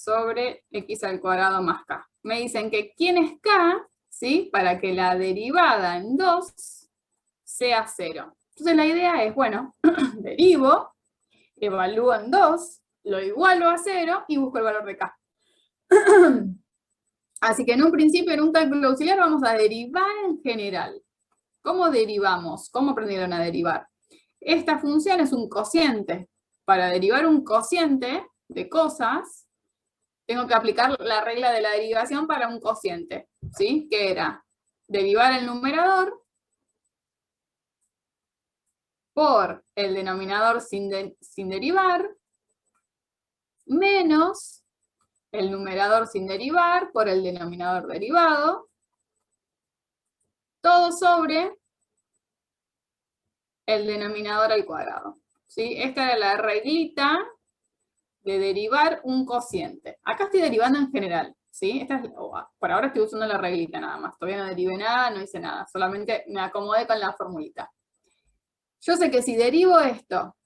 sobre x al cuadrado más k. Me dicen que ¿quién es k? ¿Sí? Para que la derivada en 2 sea 0. Entonces la idea es, bueno, derivo, evalúo en 2, lo igualo a 0 y busco el valor de k. Así que en un principio, en un cálculo auxiliar, vamos a derivar en general. ¿Cómo derivamos? ¿Cómo aprendieron a derivar? Esta función es un cociente. Para derivar un cociente de cosas, tengo que aplicar la regla de la derivación para un cociente, ¿sí? Que era derivar el numerador por el denominador sin derivar, menos el numerador sin derivar por el denominador derivado, todo sobre el denominador al cuadrado. ¿Sí? Esta era la reglita de derivar un cociente. Acá estoy derivando en general. ¿Sí? Por ahora estoy usando la reglita nada más. Todavía no derivé nada, no hice nada. Solamente me acomodé con la formulita. Yo sé que si derivo esto,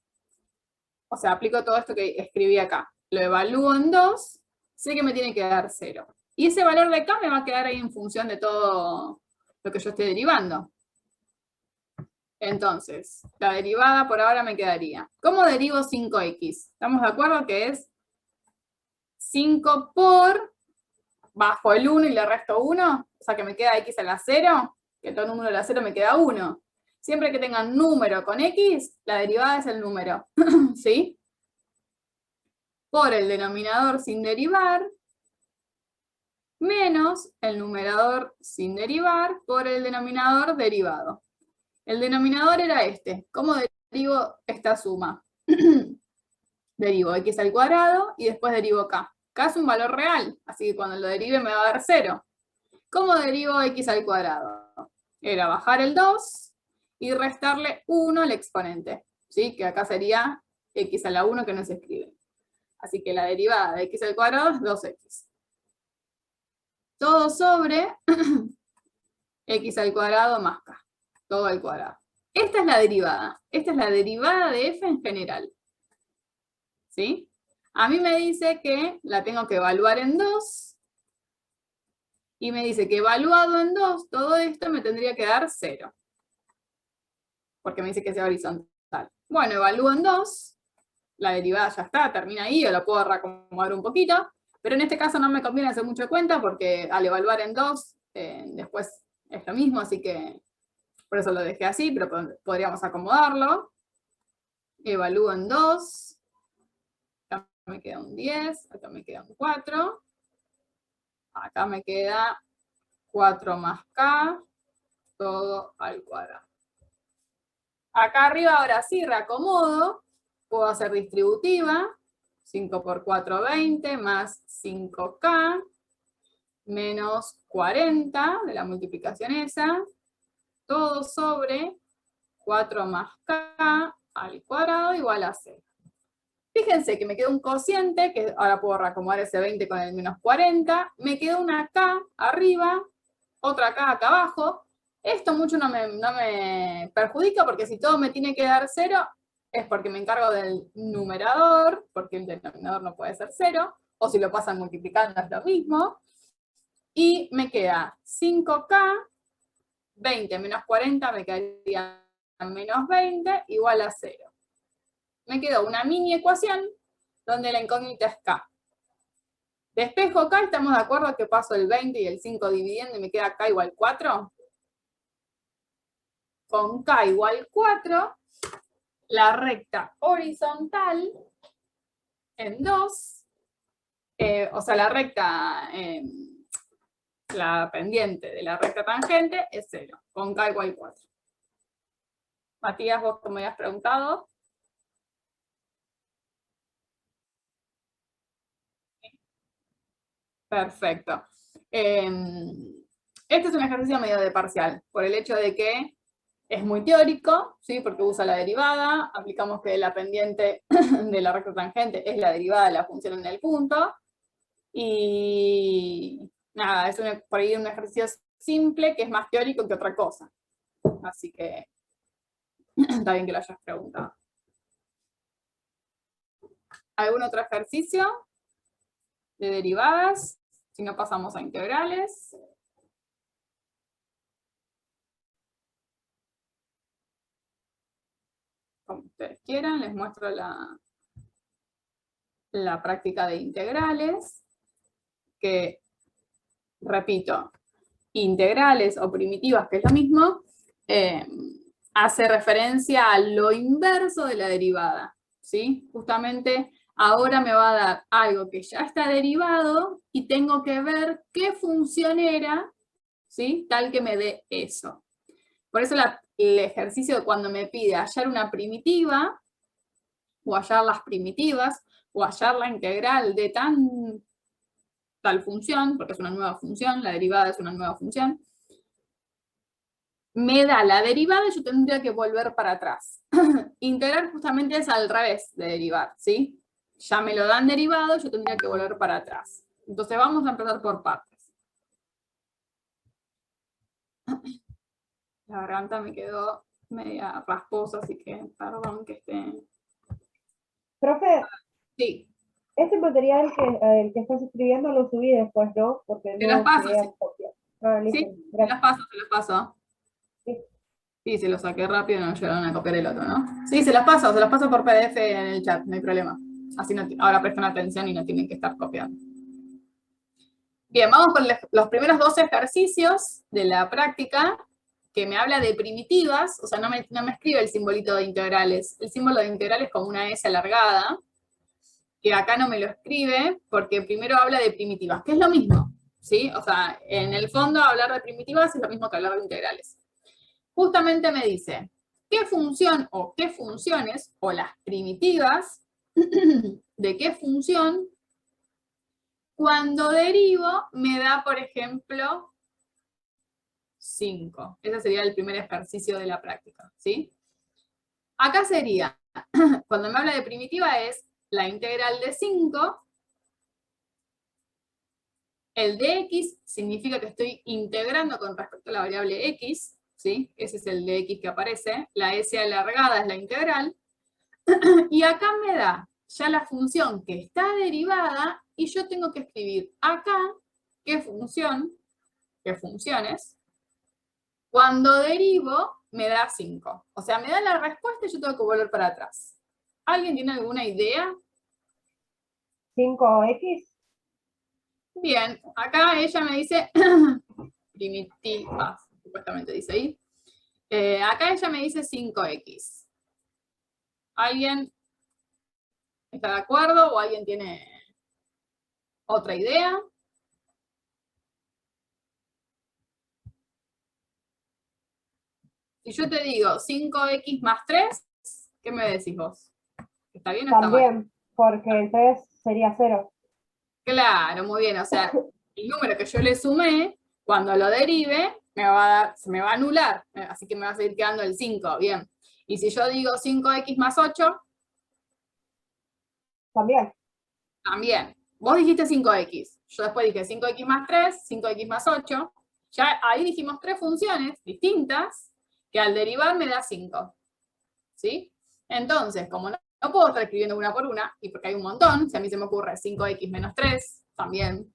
o sea, aplico todo esto que escribí acá, lo evalúo en 2, sé que me tiene que dar 0. Y ese valor de acá me va a quedar ahí en función de todo lo que yo esté derivando. Entonces, la derivada por ahora me quedaría. ¿Cómo derivo 5x? ¿Estamos de acuerdo que es 5 por, bajo el 1 y le resto 1? O sea, que me queda x a la 0, que todo número a la 0 me queda 1. Siempre que tengan número con x, la derivada es el número, ¿sí? Por el denominador sin derivar, menos el numerador sin derivar por el denominador derivado. El denominador era este. ¿Cómo derivo esta suma? Derivo x al cuadrado y después derivo k. K es un valor real, así que cuando lo derive me va a dar 0. ¿Cómo derivo x al cuadrado? Era bajar el 2 y restarle 1 al exponente, ¿sí? Que acá sería x a la 1 que no se escribe. Así que la derivada de x al cuadrado es 2x. Todo sobre x al cuadrado más k. Todo al cuadrado. Esta es la derivada. Esta es la derivada de f en general. ¿Sí? A mí me dice que la tengo que evaluar en 2. Y me dice que evaluado en 2, todo esto me tendría que dar 0. Porque me dice que sea horizontal. Bueno, evalúo en 2. La derivada ya está, termina ahí, o la puedo reacomodar un poquito. Pero en este caso no me conviene hacer mucho cuenta, porque al evaluar en 2, después es lo mismo, así que por eso lo dejé así, pero podríamos acomodarlo. Evalúo en 2. Acá me queda un 10, acá me queda un 4. Acá me queda 4 más k, todo al cuadrado. Acá arriba ahora sí reacomodo, puedo hacer distributiva, 5 por 4, 20, más 5k, menos 40 de la multiplicación esa, todo sobre 4 más k al cuadrado igual a 0. Fíjense que me quedó un cociente, que ahora puedo reacomodar ese 20 con el menos 40, me quedó una k arriba, otra k acá abajo. Esto mucho no me perjudica, porque si todo me tiene que dar 0, es porque me encargo del numerador, porque el denominador no puede ser 0, o si lo pasan multiplicando es lo mismo. Y me queda 5k, 20 menos 40 me quedaría menos 20, igual a 0. Me quedó una mini ecuación donde la incógnita es k. Despejo k, ¿estamos de acuerdo que paso el 20 y el 5 dividiendo y me queda k igual 4? Con k igual 4, la recta horizontal en 2, o sea, la recta, la pendiente de la recta tangente es 0, con k igual 4. Matías, vos como me habías preguntado. Perfecto. Este es un ejercicio medio de parcial, por el hecho de que es muy teórico, ¿sí? Porque usa la derivada, aplicamos que la pendiente de la recta tangente es la derivada de la función en el punto, y nada, es por ahí un ejercicio simple que es más teórico que otra cosa. Así que está bien que lo hayas preguntado. ¿Algún otro ejercicio? de derivadas, si no pasamos a integrales. Como ustedes quieran, les muestro la práctica de integrales, que, repito, integrales o primitivas, que es lo mismo, hace referencia a lo inverso de la derivada, ¿sí? Justamente ahora me va a dar algo que ya está derivado y tengo que ver qué función era, ¿sí? Tal que me dé eso. Por eso el ejercicio de cuando me pide hallar una primitiva, o hallar las primitivas, o hallar la integral de tal función, porque es una nueva función, la derivada es una nueva función, me da la derivada y yo tendría que volver para atrás. Integrar justamente es al revés de derivar, ¿sí? Ya me lo dan derivado, yo tendría que volver para atrás. Entonces vamos a empezar por partes. La garganta me quedó media rasposa, así que perdón que esté... Profe, Sí, este material el que estás escribiendo lo subí después, ¿no? Porque se las no paso, llegué a sí. copiar. Ah, listo, Sí, se las gracias. paso, se las paso. Sí. Sí, se lo saqué rápido, no llegaron a copiar el otro, ¿no? Sí, se las paso por PDF en el chat, no hay problema. Así no, ahora prestan atención y no tienen que estar copiando. Bien, vamos con los primeros dos ejercicios de la práctica, que me habla de primitivas, o sea, no me escribe el simbolito de integrales. El símbolo de integrales como una S alargada, que acá no me lo escribe, porque primero habla de primitivas, que es lo mismo, ¿sí? O sea, en el fondo hablar de primitivas es lo mismo que hablar de integrales. Justamente me dice, ¿qué función o qué funciones, o las primitivas, de qué función, cuando derivo me da, por ejemplo, 5? Ese sería el primer ejercicio de la práctica, ¿sí? Acá sería, cuando me habla de primitiva es la integral de 5, el dx significa que estoy integrando con respecto a la variable x, ¿sí? Ese es el dx que aparece, la s alargada es la integral, y acá me da ya la función que está derivada, y yo tengo que escribir acá qué función, qué funciones, cuando derivo me da 5. O sea, me da la respuesta y yo tengo que volver para atrás. ¿Alguien tiene alguna idea? 5x, Bien, acá ella me dice primitivas, supuestamente dice ahí. Acá ella me dice 5x. ¿Alguien está de acuerdo o alguien tiene otra idea? Si yo te digo 5x más 3, ¿qué me decís vos? ¿Está bien o está mal? también, porque el 3 sería 0. Claro, muy bien. O sea, el número que yo le sumé, cuando lo derive, se me va a anular. Así que me va a seguir quedando el 5. Bien. Y si yo digo 5x más 8, También. también. Vos dijiste 5x. Yo después dije 5x más 3, 5x más 8. Ya ahí dijimos tres funciones distintas que al derivar me da 5. ¿Sí? Entonces, como no puedo estar escribiendo una por una, y porque hay un montón, si a mí se me ocurre 5x menos 3, también.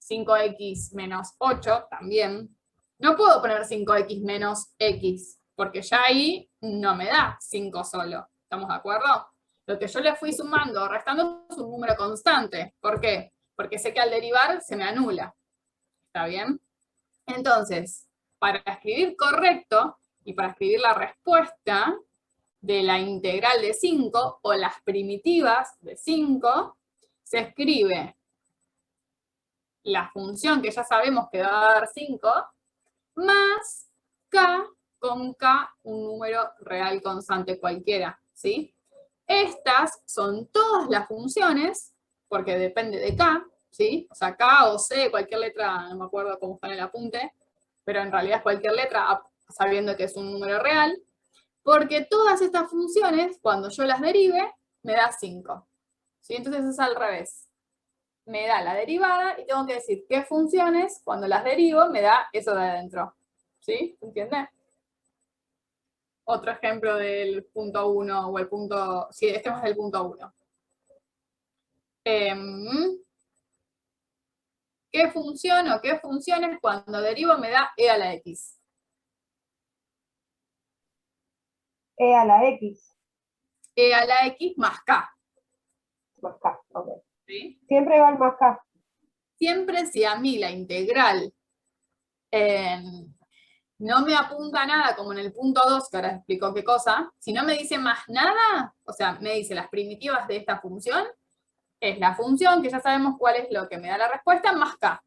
5x menos 8, también. No puedo poner 5x menos x, porque ya ahí no me da 5 solo. ¿Estamos de acuerdo? Lo que yo le fui sumando o restando es un número constante. ¿Por qué? Porque sé que al derivar se me anula. ¿Está bien? Entonces, para escribir correcto y para escribir la respuesta de la integral de 5 o las primitivas de 5, se escribe la función que ya sabemos que va a dar 5, más k con k, un número real constante cualquiera, ¿sí? Estas son todas las funciones, porque depende de k, ¿sí? O sea, k o c, cualquier letra, no me acuerdo cómo está en el apunte, pero en realidad es cualquier letra, sabiendo que es un número real, porque todas estas funciones, cuando yo las derive, me da 5. ¿Sí? Entonces es al revés. Me da la derivada y tengo que decir qué funciones, cuando las derivo, me da eso de adentro. ¿Sí? ¿Se entiende? Otro ejemplo del punto 1 o el punto... Sí, este es el punto 1. ¿Qué función o qué funciones cuando derivo me da e a la x? E a la X, E a la x más k, más K, ok. ¿sí? Siempre va el más K. Siempre si a mí la integral no me apunta a nada, como en el punto 2, que ahora explico qué cosa, si no me dice más nada, o sea, me dice las primitivas de esta función, es la función, que ya sabemos cuál es lo que me da la respuesta, más k,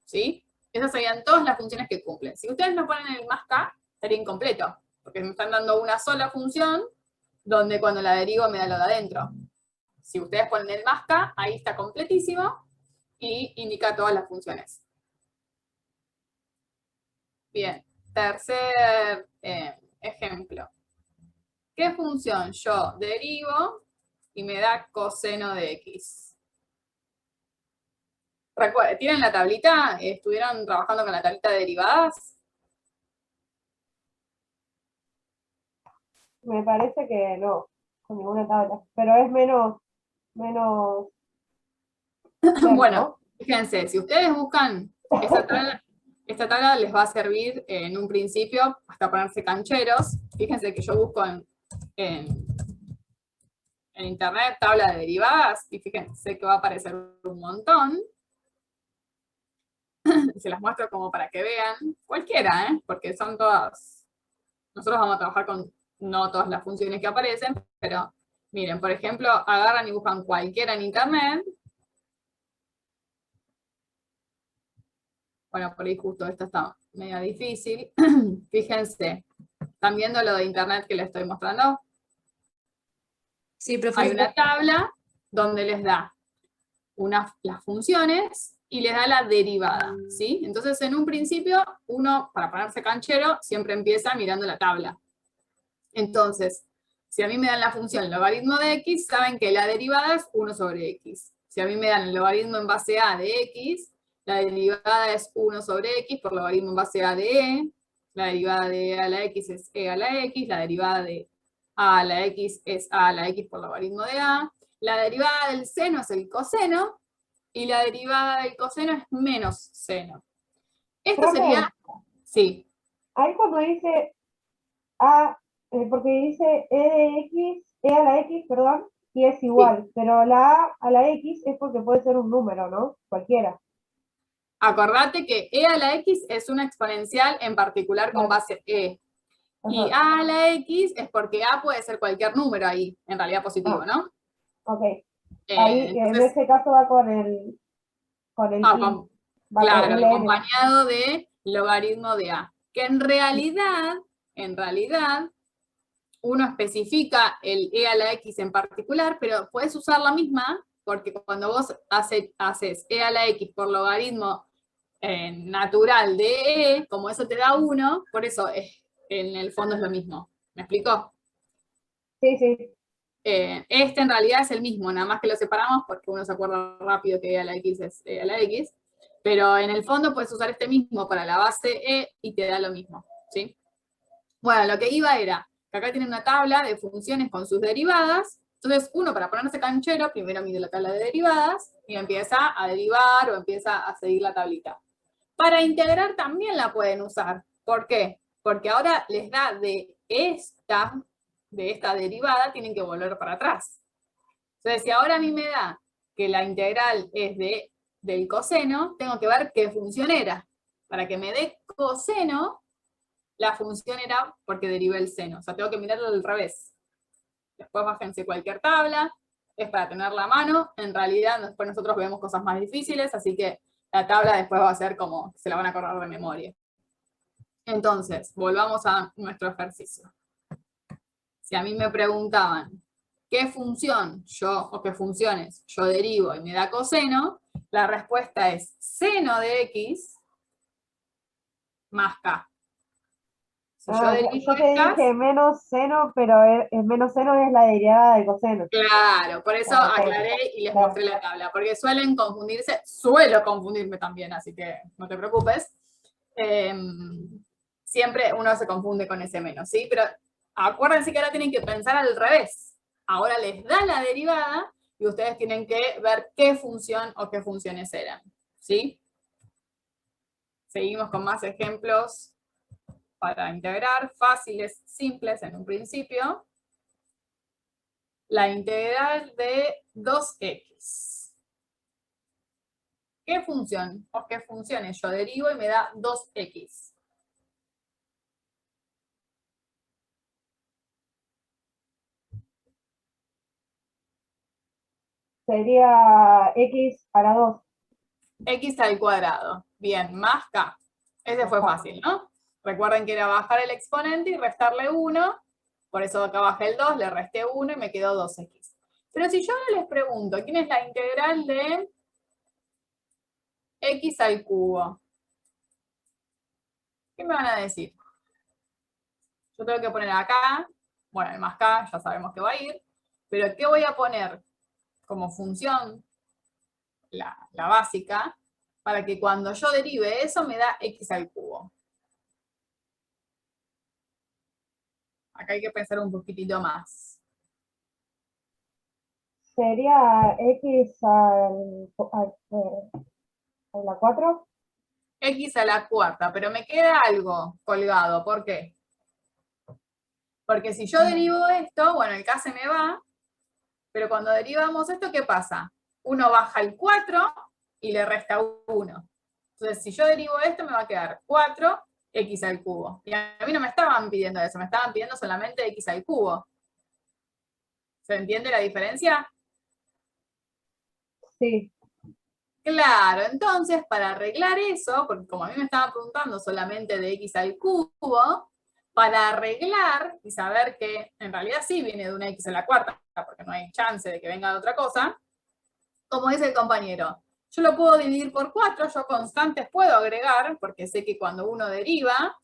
¿sí? Esas serían todas las funciones que cumplen. Si ustedes no ponen el más k, estaría incompleto, porque me están dando una sola función, donde cuando la derivo me da lo de adentro. Si ustedes ponen el más k, ahí está completísimo, y indica todas las funciones. Bien, tercer ejemplo. ¿Qué función yo derivo y me da coseno de x? ¿Tienen la tablita? ¿Estuvieron trabajando con la tablita de derivadas? Me parece que no, con ninguna tabla. Pero es menos ver, Bueno, ¿no? fíjense, si ustedes buscan esta tabla les va a servir en un principio hasta ponerse cancheros. Fíjense que yo busco en internet tabla de derivadas y fíjense que va a aparecer un montón. Se las muestro como para que vean. Cualquiera, porque son todas. Nosotros vamos a trabajar con no todas las funciones que aparecen, pero miren, por ejemplo, agarran y buscan cualquiera en internet. Bueno, por ahí justo esta está medio difícil. Fíjense, ¿están viendo lo de internet que les estoy mostrando? Sí, profe. Hay una tabla donde les da las funciones y les da la derivada, ¿sí? Entonces, en un principio, uno, para ponerse canchero, siempre empieza mirando la tabla. Entonces, si a mí me dan la función logaritmo de x, saben que la derivada es 1 sobre x. Si a mí me dan el logaritmo en base a de x, la derivada es 1 sobre x por logaritmo en base a de e. La derivada de e a la x es e a la x. La derivada de a la x es a la x por logaritmo de a. La derivada del seno es el coseno. Y la derivada del coseno es menos seno. Esto Profe, sería, sí, ahí cuando dice A, porque dice E de X, E a la X, perdón, y es sí. igual, pero la A la X es porque puede ser un número, ¿no? Cualquiera. Acordate que e a la x es una exponencial en particular con Claro. base e. Y Ajá. a a la x es porque a puede ser cualquier número ahí, en realidad positivo, Ah, ¿no? ok. Ahí, en Entonces, ese caso va con el i, va con claro, el n. acompañado de logaritmo de a. Que en realidad, uno especifica el e a la x en particular, pero puedes usar la misma, porque cuando vos haces e a la x por logaritmo natural de e, como eso te da 1, por eso en el fondo es lo mismo. ¿Me explicó? Sí, sí. Este en realidad es el mismo, nada más que lo separamos porque uno se acuerda rápido que e a la x es e a la x, pero en el fondo puedes usar este mismo para la base e y te da lo mismo, ¿sí? Bueno, lo que iba era que acá tienen una tabla de funciones con sus derivadas, entonces uno para ponerse canchero primero mide la tabla de derivadas y empieza a derivar o empieza a seguir la tablita. Para integrar también la pueden usar. ¿Por qué? Porque ahora les da de esta derivada, tienen que volver para atrás. Entonces, si ahora a mí me da que la integral es del coseno, tengo que ver qué función era. Para que me dé coseno, la función era porque derivé el seno. O sea, tengo que mirarlo al revés. Después bájense cualquier tabla, es para tenerla a mano. En realidad, después nosotros vemos cosas más difíciles, así que la tabla después va a ser como, se la van a acordar de memoria. Entonces, volvamos a nuestro ejercicio. Si a mí me preguntaban qué función o qué funciones yo derivo y me da coseno, la respuesta es seno de x más k. Si yo derivo Yo te estas, dije menos seno, pero menos seno es la derivada del coseno. claro, por eso Ah, ok, aclaré y les claro. mostré la tabla, porque suelen confundirse, suelo confundirme también, así que no te preocupes. Siempre uno se confunde con ese menos, ¿sí? Pero acuérdense que ahora tienen que pensar al revés. Ahora les da la derivada y ustedes tienen que ver qué función o qué funciones eran, ¿sí? Seguimos con más ejemplos para integrar, fáciles, simples en un principio. La integral de 2x. ¿Qué función o qué funciones yo derivo y me da 2x? Sería x a la 2. X al cuadrado. Bien, más k. Ese fue fácil, ¿no? Recuerden que era bajar el exponente y restarle 1. Por eso acá bajé el 2, le resté 1 y me quedó 2x. Pero si yo ahora les pregunto, ¿quién es la integral de x al cubo? ¿Qué me van a decir? Yo tengo que poner acá, bueno, el más k ya sabemos que va a ir, pero ¿qué voy a poner como función, la básica, para que cuando yo derive eso me da x al cubo? Acá hay que pensar un poquitito más. Sería x a la 4. X a la cuarta, pero me queda algo colgado. ¿Por qué? Porque si yo derivo esto, bueno, el k se me va, pero cuando derivamos esto, ¿qué pasa? Uno baja el 4 y le resta 1. Entonces, si yo derivo esto, me va a quedar 4x al cubo. Y a mí no me estaban pidiendo eso, me estaban pidiendo solamente x al cubo. ¿Se entiende la diferencia? Sí. Claro, entonces para arreglar eso, porque como a mí me estaban preguntando solamente de x al cubo, para arreglar y saber que en realidad sí viene de una x a la cuarta, porque no hay chance de que venga de otra cosa, como dice el compañero, yo lo puedo dividir por 4, yo constantes puedo agregar, porque sé que cuando uno deriva,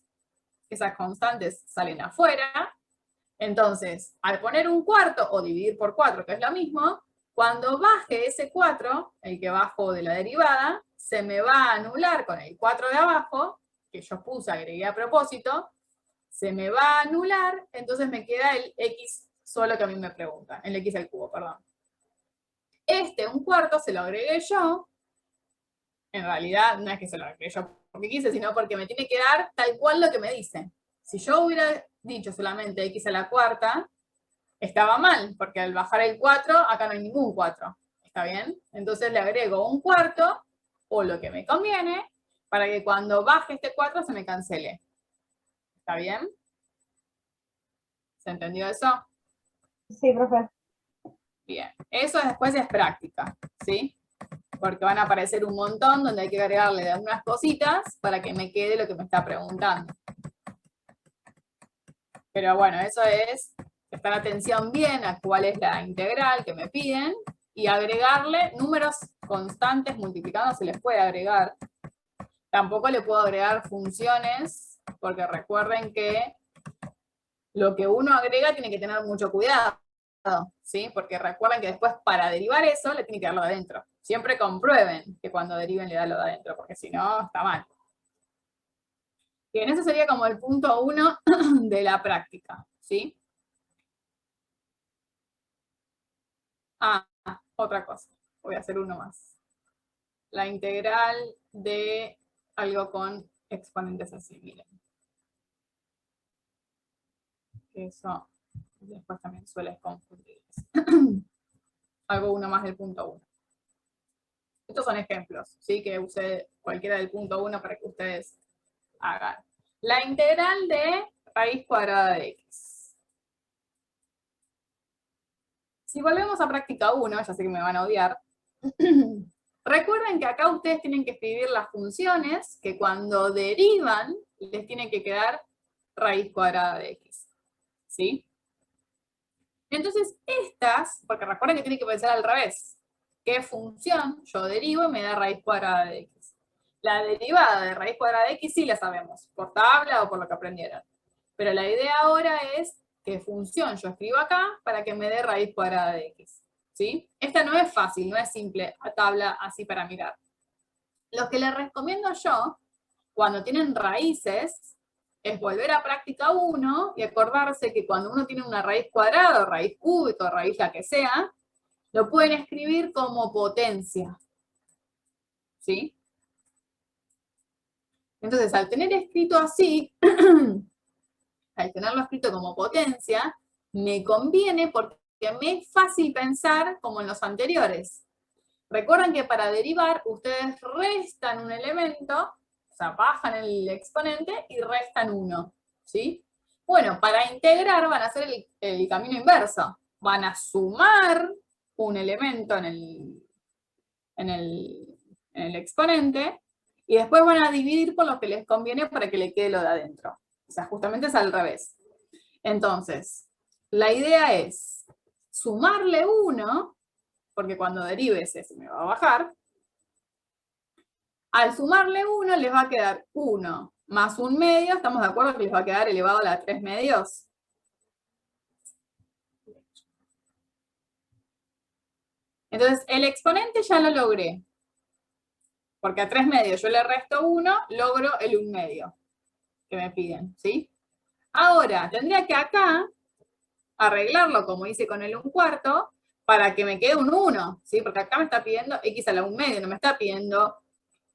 esas constantes salen afuera. Entonces, al poner un cuarto o dividir por 4, que es lo mismo, cuando baje ese 4, el que bajo de la derivada, se me va a anular con el 4 de abajo, que yo puse, agregué a propósito, se me va a anular, entonces me queda el x solo que a mí me preguntan, el x al cubo, perdón. Un cuarto, se lo agregué yo, en realidad no es que se lo agregué yo porque quise, sino porque me tiene que dar tal cual lo que me dice. Si yo hubiera dicho solamente x a la cuarta, estaba mal, porque al bajar el 4, acá no hay ningún 4. ¿Está bien? Entonces le agrego un cuarto, o lo que me conviene, para que cuando baje este 4 se me cancele. ¿Está bien? ¿Se entendió eso? Sí, profe. Bien. Eso después es práctica, ¿sí? Porque van a aparecer un montón donde hay que agregarle algunas cositas para que me quede lo que me está preguntando. Pero bueno, eso es prestar atención bien a cuál es la integral que me piden y agregarle números constantes multiplicando, se les puede agregar. Tampoco le puedo agregar funciones, porque recuerden que lo que uno agrega tiene que tener mucho cuidado, ¿sí? Porque recuerden que después para derivar eso le tiene que dar lo de adentro. Siempre comprueben que cuando deriven le da lo de adentro, porque si no, está mal. Bien, ese sería como el punto 1 de la práctica, ¿sí? Ah, otra cosa. Voy a hacer uno más. La integral de algo con exponentes así, miren. Eso después también suele confundir. Hago uno más del punto 1. Estos son ejemplos, ¿sí? Que use cualquiera del punto 1 para que ustedes hagan. La integral de raíz cuadrada de x. Si volvemos a práctica 1, ya sé que me van a odiar, recuerden que acá ustedes tienen que escribir las funciones que cuando derivan les tiene que quedar raíz cuadrada de x, ¿sí? Entonces estas, porque recuerden que tienen que pensar al revés, ¿qué función yo derivo y me da raíz cuadrada de x? La derivada de raíz cuadrada de x sí la sabemos, por tabla o por lo que aprendieron. Pero la idea ahora es qué función yo escribo acá para que me dé raíz cuadrada de x, ¿sí? Esta no es fácil, no es simple a tabla así para mirar. Lo que les recomiendo yo, cuando tienen raíces, es volver a práctica 1 y acordarse que cuando uno tiene una raíz cuadrada, o raíz cúbica, o raíz la que sea, lo pueden escribir como potencia, ¿sí? Entonces, al tener escrito así, al tenerlo escrito como potencia, me conviene porque me es fácil pensar como en los anteriores. Recuerden que para derivar, ustedes restan un elemento, o sea, bajan el exponente y restan uno, ¿sí? Bueno, para integrar van a hacer el camino inverso. Van a sumar un elemento en el exponente y después van a dividir por lo que les conviene para que le quede lo de adentro. O sea, justamente es al revés. Entonces, la idea es sumarle 1, porque cuando derive ese se me va a bajar. Al sumarle 1 les va a quedar 1 más 1/2. ¿Estamos de acuerdo que les va a quedar elevado a la 3/2? Entonces, el exponente ya lo logré. Porque a 3/2 yo le resto 1, logro el 1/2 que me piden, ¿sí? Ahora, tendría que acá arreglarlo como hice con el 1/4 para que me quede un 1, ¿sí? Porque acá me está pidiendo x a la 1/2, no me está pidiendo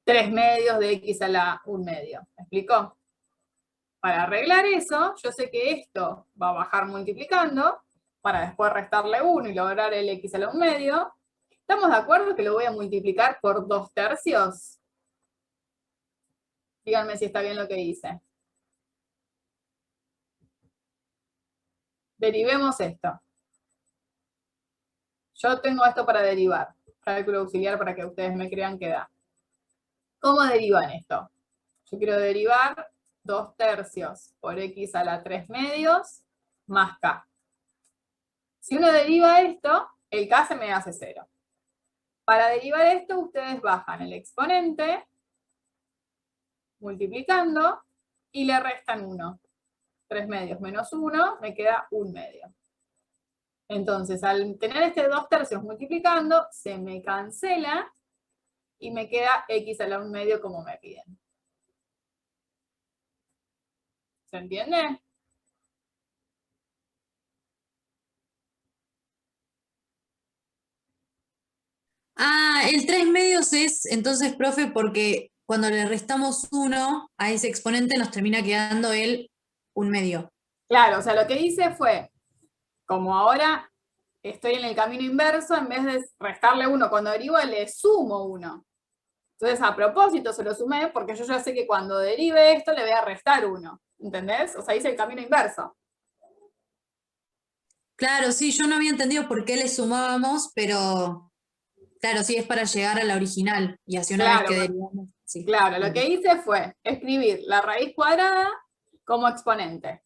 3/2 de x a la 1/2. ¿Me explicó? Para arreglar eso, yo sé que esto va a bajar multiplicando para después restarle 1 y lograr el x a la 1/2. ¿Estamos de acuerdo que lo voy a multiplicar por 2/3? Díganme si está bien lo que hice. Derivemos esto. Yo tengo esto para derivar. Cálculo auxiliar para que ustedes me crean que da. ¿Cómo derivan esto? Yo quiero derivar 2/3 por x a la 3/2 más k. Si uno deriva esto, el k se me hace 0. Para derivar esto, ustedes bajan el exponente, multiplicando, y le restan 1. 3/2 menos 1, me queda 1/2. Entonces, al tener este 2/3 multiplicando, se me cancela y me queda x a la 1/2 como me piden. ¿Se entiende? Ah, el 3/2 es entonces, profe, porque cuando le restamos 1 a ese exponente nos termina quedando el 1/2. Claro, o sea, lo que hice fue, como ahora estoy en el camino inverso, en vez de restarle 1 cuando derivo, le sumo 1. Entonces, a propósito se lo sumé, porque yo ya sé que cuando derive esto le voy a restar 1. ¿Entendés? O sea, hice el camino inverso. Claro, sí, yo no había entendido por qué le sumábamos, pero claro, sí, es para llegar a la original. Y así una vez Claro, que derivamos, sí. claro, lo que hice fue escribir la raíz cuadrada como exponente.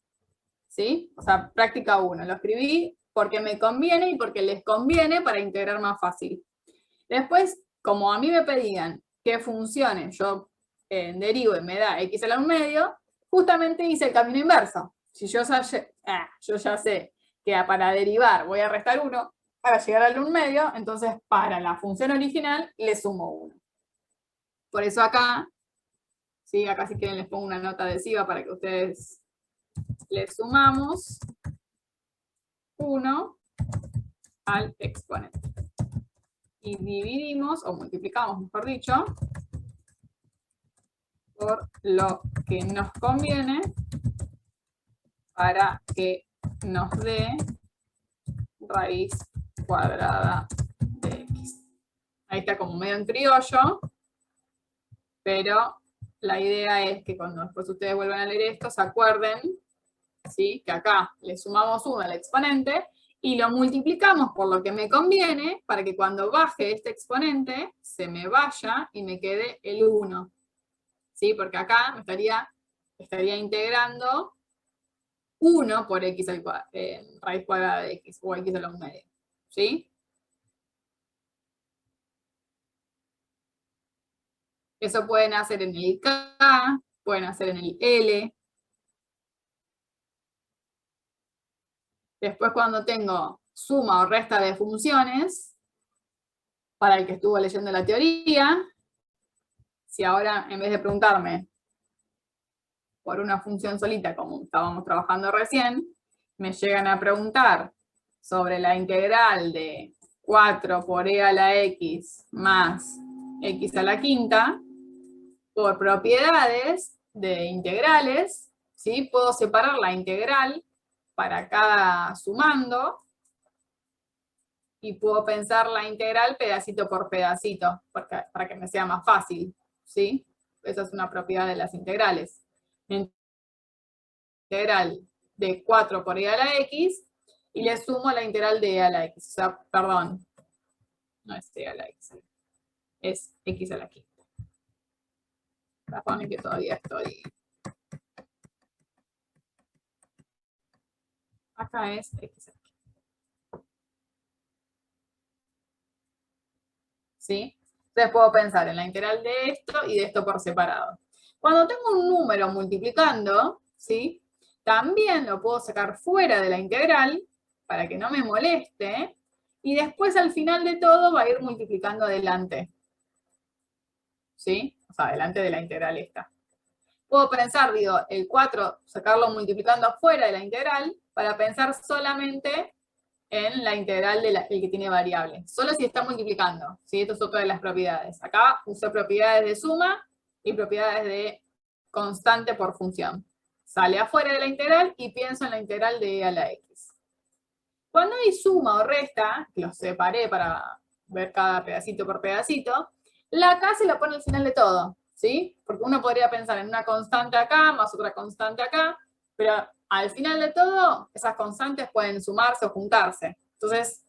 ¿Sí? O sea, práctica 1. Lo escribí porque me conviene y porque les conviene para integrar más fácil. Después, como a mí me pedían que funcione, yo derivo y me da x a la 1/2, justamente hice el camino inverso. Si yo ya sé que para derivar voy a restar 1 para llegar al 1/2, entonces para la función original le sumo 1. Por eso acá, ¿sí? Acá si quieren les pongo una nota adhesiva para que ustedes le sumamos 1 al exponente. Y dividimos, o multiplicamos, mejor dicho, por lo que nos conviene para que nos dé raíz cuadrada de x. Ahí está como medio en criollo, pero la idea es que cuando después ustedes vuelvan a leer esto, se acuerden, ¿sí? Que acá le sumamos 1 al exponente y lo multiplicamos por lo que me conviene para que cuando baje este exponente se me vaya y me quede el 1. ¿Sí? Porque acá me estaría integrando 1 por x raíz cuadrada de x, o x a la 1/2. ¿Sí? Eso pueden hacer en el k, pueden hacer en el l. Después cuando tengo suma o resta de funciones, para el que estuvo leyendo la teoría, si ahora en vez de preguntarme por una función solita, como estábamos trabajando recién, me llegan a preguntar sobre la integral de 4 por e a la x más x a la quinta, por propiedades de integrales, ¿sí? Puedo separar la integral para cada sumando, y puedo pensar la integral pedacito por pedacito, para que me sea más fácil, ¿sí? Esa es una propiedad de las integrales. Integral de 4 por e a la x, y le sumo la integral de e a la x. O sea, perdón, no es e a la x, es x a la quinta. Perdón, que todavía estoy... Acá es x a la quinta. ¿Sí? Entonces puedo pensar en la integral de esto y de esto por separado. Cuando tengo un número multiplicando, ¿sí? También lo puedo sacar fuera de la integral para que no me moleste, y después al final de todo va a ir multiplicando adelante. ¿Sí? O sea, adelante de la integral esta. Puedo pensar, digo, el 4, sacarlo multiplicando afuera de la integral, para pensar solamente en la integral del que tiene variable. Solo si está multiplicando, ¿sí? Esto es otra de las propiedades. Acá usé propiedades de suma y propiedades de constante por función. Sale afuera de la integral y pienso en la integral de e a la x. Cuando hay suma o resta, que los separé para ver cada pedacito por pedacito, la K se la pone al final de todo, ¿sí? Porque uno podría pensar en una constante acá, más otra constante acá, pero al final de todo, esas constantes pueden sumarse o juntarse. Entonces,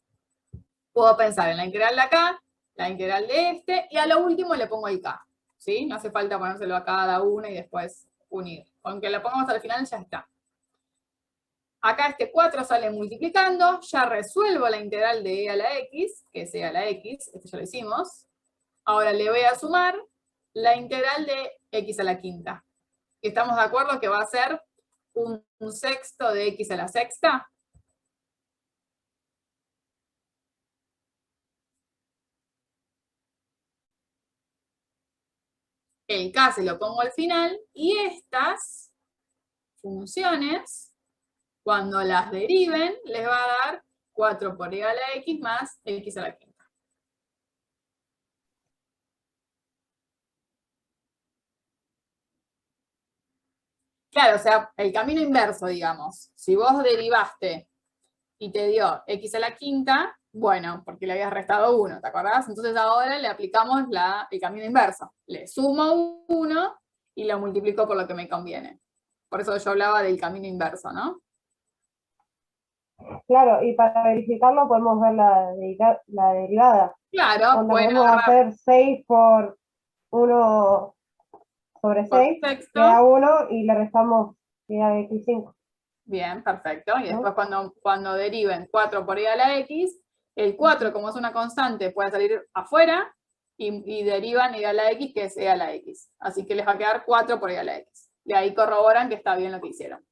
puedo pensar en la integral de acá, la integral de este, y a lo último le pongo el K, ¿sí? No hace falta ponérselo a cada una y después unir. Con que lo pongamos al final ya está. Acá este 4 sale multiplicando, ya resuelvo la integral de e a la x, que es e a la x, esto ya lo hicimos. Ahora le voy a sumar la integral de x a la quinta. ¿Estamos de acuerdo que va a ser un sexto de x a la sexta? El k se lo pongo al final, y estas funciones, cuando las deriven, les va a dar 4 por e a la x más x a la quinta. Claro, o sea, el camino inverso, digamos. Si vos derivaste y te dio x a la quinta, bueno, porque le habías restado 1, ¿te acordás? Entonces ahora le aplicamos el camino inverso. Le sumo 1 y lo multiplico por lo que me conviene. Por eso yo hablaba del camino inverso, ¿no? Claro, y para verificarlo podemos ver la derivada. Claro, Donde pueden podemos agarrar hacer 6 por 1 sobre por 6, sexto. queda 1 y le restamos queda x5. Bien, perfecto. Y ¿No? después cuando deriven 4 por e a la x, el 4, como es una constante, puede salir afuera, y derivan e a la x, que es e a la x. Así que les va a quedar 4 por e a la x. De ahí corroboran que está bien lo que hicieron.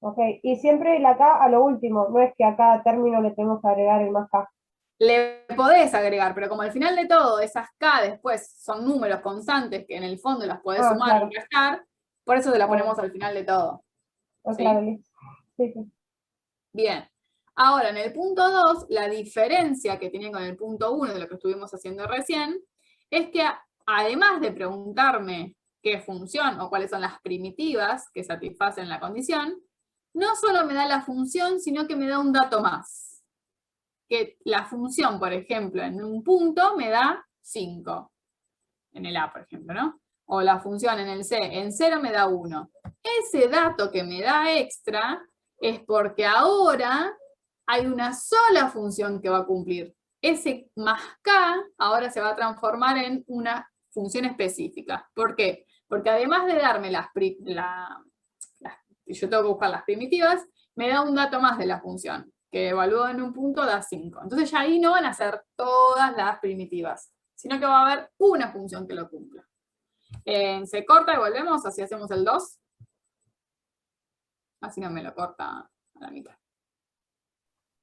Ok, y siempre la K a lo último, no es que a cada término le tenemos que agregar el más K. Le podés agregar, pero como al final de todo, esas k después son números constantes que en el fondo las podés sumar Claro. y restar, por eso te la Claro. ponemos al final de todo. ¿Sí? Claro, listo. Sí, sí. Bien. Ahora, en el punto 2, la diferencia que tiene con el punto 1 de lo que estuvimos haciendo recién, es que además de preguntarme qué función o cuáles son las primitivas que satisfacen la condición, no solo me da la función, sino que me da un dato más. Que la función, por ejemplo, en un punto me da 5. En el A, por ejemplo, ¿no? O la función en el C, en 0 me da 1. Ese dato que me da extra es porque ahora hay una sola función que va a cumplir. Ese más K ahora se va a transformar en una función específica. ¿Por qué? Porque además de darme yo tengo que buscar las primitivas, me da un dato más de la función, que evalúo en un punto da 5. Entonces ya ahí no van a ser todas las primitivas, sino que va a haber una función que lo cumpla. Se corta y volvemos, así hacemos el 2. Así no me lo corta a la mitad.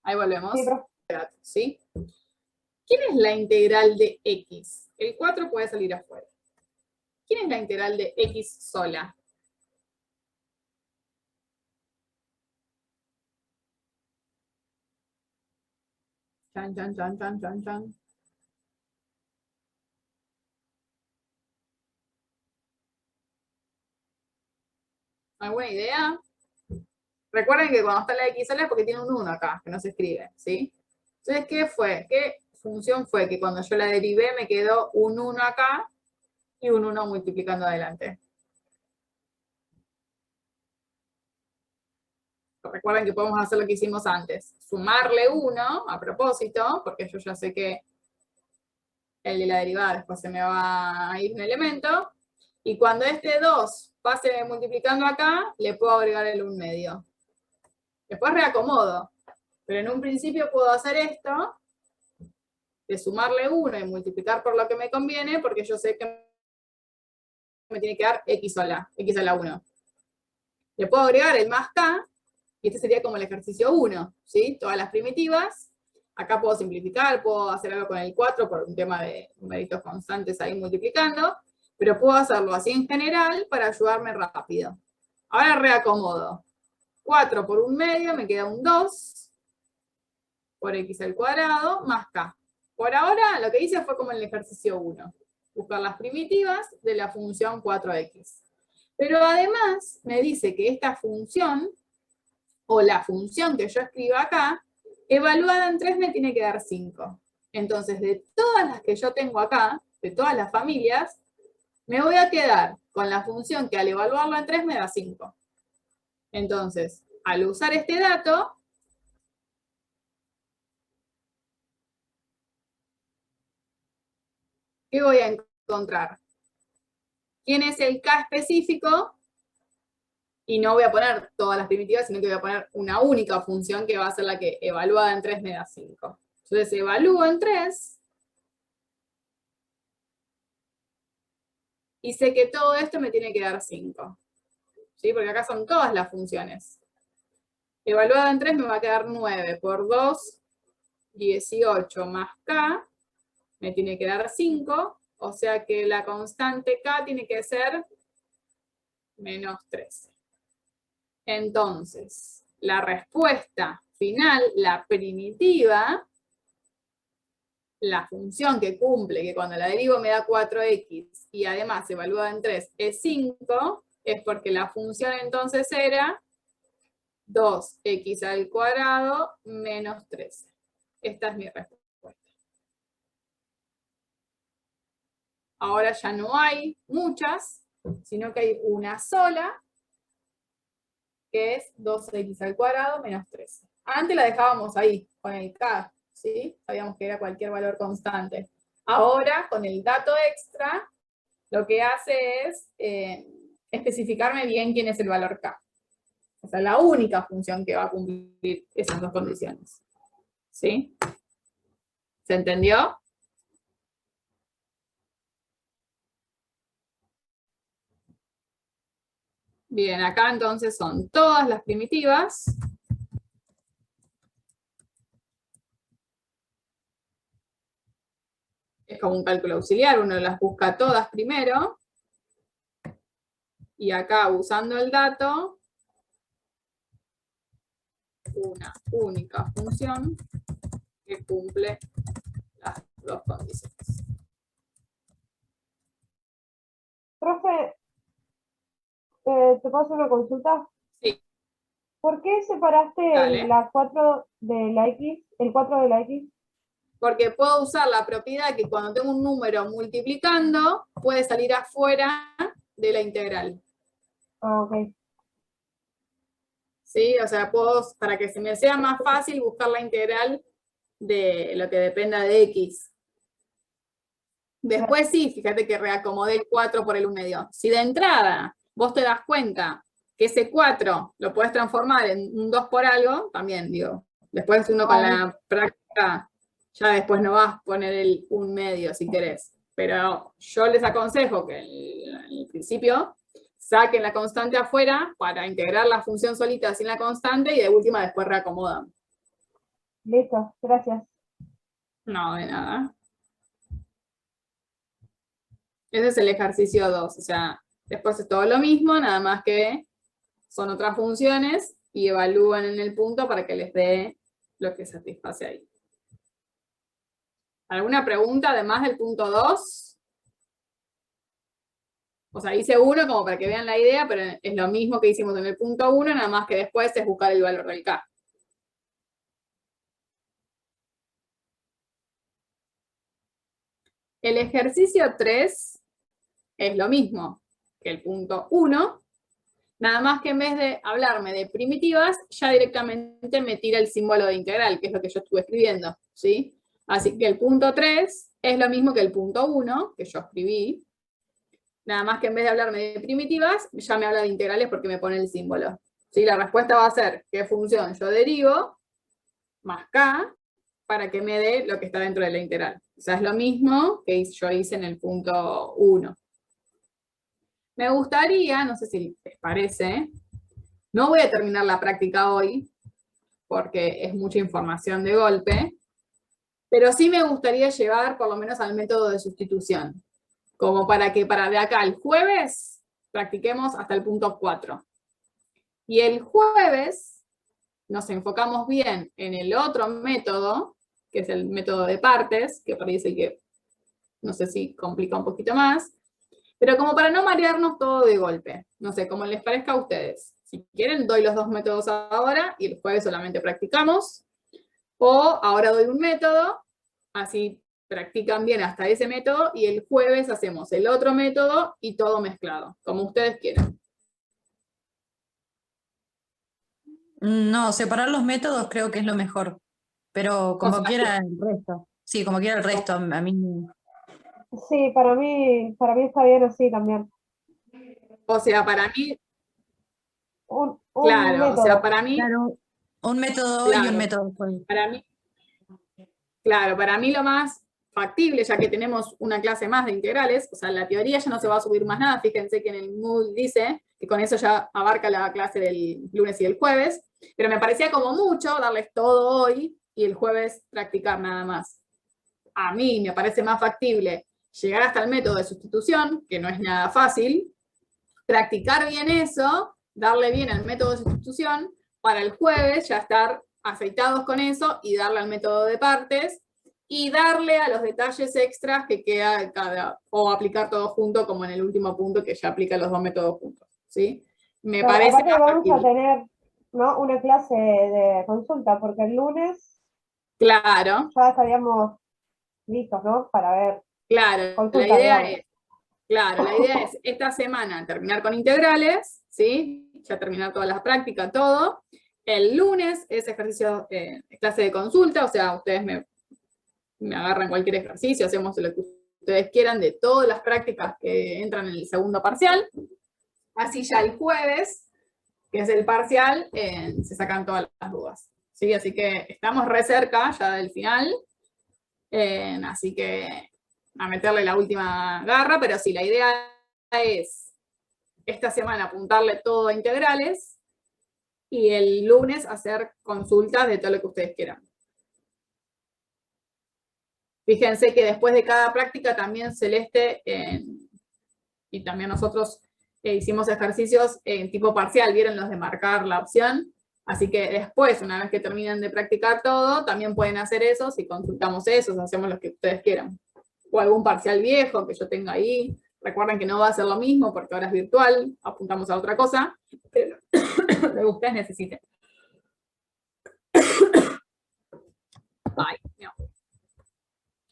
Ahí volvemos. Sí, profe. ¿Sí? ¿Quién es la integral de x? El 4 puede salir afuera. ¿Quién es la integral de x sola? Chan, chan, chan, chan, chan, chan. ¿Alguna idea? Recuerden que cuando está la x sola es porque tiene un 1 acá, que no se escribe, ¿sí? Entonces, ¿qué fue? ¿Qué función fue? Que cuando yo la derivé me quedó un 1 acá y un 1 multiplicando adelante. Recuerden que podemos hacer lo que hicimos antes. Sumarle 1 a propósito, porque yo ya sé que el de la derivada después se me va a ir un elemento. Y cuando este 2 pase multiplicando acá, le puedo agregar el 1 medio. Después reacomodo. Pero en un principio puedo hacer esto, de sumarle 1 y multiplicar por lo que me conviene, porque yo sé que me tiene que dar x a la 1. Le puedo agregar el más k, y este sería como el ejercicio 1, ¿sí? Todas las primitivas. Acá puedo simplificar, puedo hacer algo con el 4 por un tema de numeritos constantes ahí multiplicando, pero puedo hacerlo así en general para ayudarme rápido. Ahora reacomodo. 4 por 1 medio me queda un 2 por x al cuadrado más k. Por ahora lo que hice fue como en el ejercicio 1, buscar las primitivas de la función 4x. Pero además me dice que esta función, o la función que yo escriba acá, evaluada en 3 me tiene que dar 5. Entonces, de todas las que yo tengo acá, de todas las familias, me voy a quedar con la función que al evaluarla en 3 me da 5. Entonces, al usar este dato, ¿qué voy a encontrar? ¿Quién es el k específico? Y no voy a poner todas las primitivas, sino que voy a poner una única función que va a ser la que evaluada en 3 me da 5. Entonces evalúo en 3 y sé que todo esto me tiene que dar 5. ¿Sí? Porque acá son todas las funciones. Evaluada en 3 me va a quedar 9 por 2, 18 más k, me tiene que dar 5, o sea que la constante k tiene que ser menos 13. Entonces, la respuesta final, la primitiva, la función que cumple, que cuando la derivo me da 4x y además evaluada en 3 es 5, es porque la función entonces era 2x al cuadrado menos 13. Esta es mi respuesta. Ahora ya no hay muchas, sino que hay una sola, que es 2x al cuadrado menos 13. Antes la dejábamos ahí, con el k, ¿sí? Sabíamos que era cualquier valor constante. Ahora, con el dato extra, lo que hace es especificarme bien quién es el valor k. O sea, la única función que va a cumplir esas dos condiciones. ¿Sí? ¿Se entendió? Bien, acá entonces son todas las primitivas. Es como un cálculo auxiliar, uno las busca todas primero. Y acá, usando el dato, una única función que cumple las dos condiciones. Profe, ¿te puedo hacer una consulta? Sí, ¿Por qué separaste dale. la 4 de la X, el 4 de la X? Porque puedo usar la propiedad que cuando tengo un número multiplicando, puede salir afuera de la integral. Ah, ok. ¿Sí? O sea, puedo, para que se me sea más fácil, buscar la integral de lo que dependa de x. Después sí, fíjate que reacomodé el 4 por el 1 medio. Si de entrada vos te das cuenta que ese 4 lo puedes transformar en un 2 por algo, también digo, después uno con la práctica, ya después no vas a poner el 1 medio si querés. Pero yo les aconsejo que en el principio saquen la constante afuera para integrar la función solita sin la constante y de última después reacomodan. Listo, gracias. No, de nada. Ese es el ejercicio 2, o sea, después es todo lo mismo, nada más que son otras funciones y evalúan en el punto para que les dé lo que satisface ahí. ¿Alguna pregunta además del punto 2? O sea, hice 1 como para que vean la idea, pero es lo mismo que hicimos en el punto 1, nada más que después es buscar el valor del K. El ejercicio 3 es lo mismo que el punto 1, nada más que en vez de hablarme de primitivas, ya directamente me tira el símbolo de integral, que es lo que yo estuve escribiendo, ¿sí? Así que el punto 3 es lo mismo que el punto 1, que yo escribí, nada más que en vez de hablarme de primitivas, ya me habla de integrales porque me pone el símbolo. ¿Sí? La respuesta va a ser qué función yo derivo, más K, para que me dé lo que está dentro de la integral. O sea, es lo mismo que yo hice en el punto 1. Me gustaría, no sé si les parece, no voy a terminar la práctica hoy, porque es mucha información de golpe, pero sí me gustaría llevar por lo menos al método de sustitución, como para que para de acá al jueves practiquemos hasta el punto 4. Y el jueves nos enfocamos bien en el otro método, que es el método de partes, que parece que no sé si complica un poquito más, pero como para no marearnos todo de golpe. No sé, como les parezca a ustedes. Si quieren, doy los 2 métodos ahora y el jueves solamente practicamos. O ahora doy un método, así practican bien hasta ese método, y el jueves hacemos el otro método y todo mezclado, como ustedes quieran. No, separar los métodos creo que es lo mejor, pero O como sea, quiera el resto. Sí, como quiera el resto, a mí. Sí, para mí está bien así también. o sea, para mí, Un claro, o sea, método. para mí, Claro, un método y un claro, método después. para mí, claro, para mí lo más factible, ya que tenemos una clase más de integrales, o sea, en la teoría ya no se va a subir más nada, fíjense que en el Moodle dice que con eso ya abarca la clase del lunes y el jueves, pero me parecía como mucho darles todo hoy y el jueves practicar nada más. A mí me parece más factible llegar hasta el método de sustitución, que no es nada fácil, practicar bien eso, darle bien al método de sustitución, para el jueves ya estar aceitados con eso y darle al método de partes y darle a los detalles extras que queda cada, o aplicar todo junto como en el último punto que ya aplica los 2 métodos juntos, ¿sí? Me Claro, parece aparte más vamos a factible. tener, ¿no?, una clase de consulta, porque el lunes Claro, ya estaríamos listos, ¿no? Para ver claro, consulta, digamos. claro, la idea es esta semana terminar con integrales, ¿sí? Ya terminar todas las prácticas, todo. El lunes es ejercicio, clase de consulta, o sea, ustedes me agarran cualquier ejercicio, hacemos lo que ustedes quieran de todas las prácticas que entran en el segundo parcial. Así ya el jueves, que es el parcial, se sacan todas las dudas. ¿Sí? Así que estamos re cerca ya del final, así que a meterle la última garra, pero sí, la idea es esta semana apuntarle todo a integrales y el lunes hacer consultas de todo lo que ustedes quieran. Fíjense que después de cada práctica también Celeste y también nosotros hicimos ejercicios en tipo parcial, vieron los de marcar la opción. Así que después, una vez que terminen de practicar todo, también pueden hacer esos y consultamos esos, hacemos los que ustedes quieran. O algún parcial viejo que yo tenga ahí. Recuerden que no va a ser lo mismo porque ahora es virtual, apuntamos a otra cosa, pero lo que ustedes necesiten. Ay, no.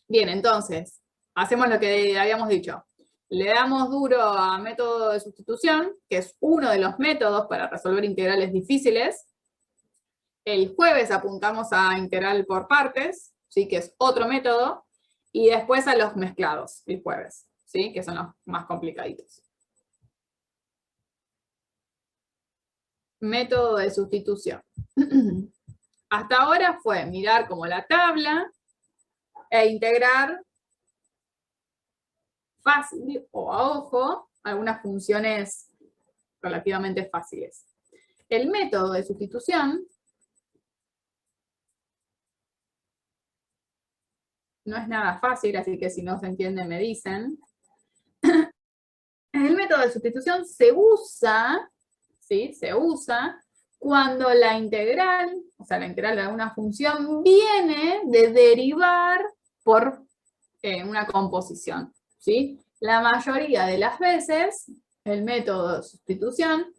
Bien, entonces, hacemos lo que habíamos dicho. Le damos duro a método de sustitución, que es uno de los métodos para resolver integrales difíciles. El jueves apuntamos a integral por partes, ¿sí? Que es otro método. Y después a los mezclados, el jueves, ¿sí? Que son los más complicaditos. Método de sustitución. Hasta ahora fue mirar como la tabla e integrar fácil o a ojo algunas funciones relativamente fáciles. El método de sustitución no es nada fácil, así que si no se entiende me dicen. El método de sustitución se usa, ¿sí? Se usa cuando la integral, o sea, la integral de alguna función viene de derivar por una composición, ¿sí? La mayoría de las veces, el método de sustitución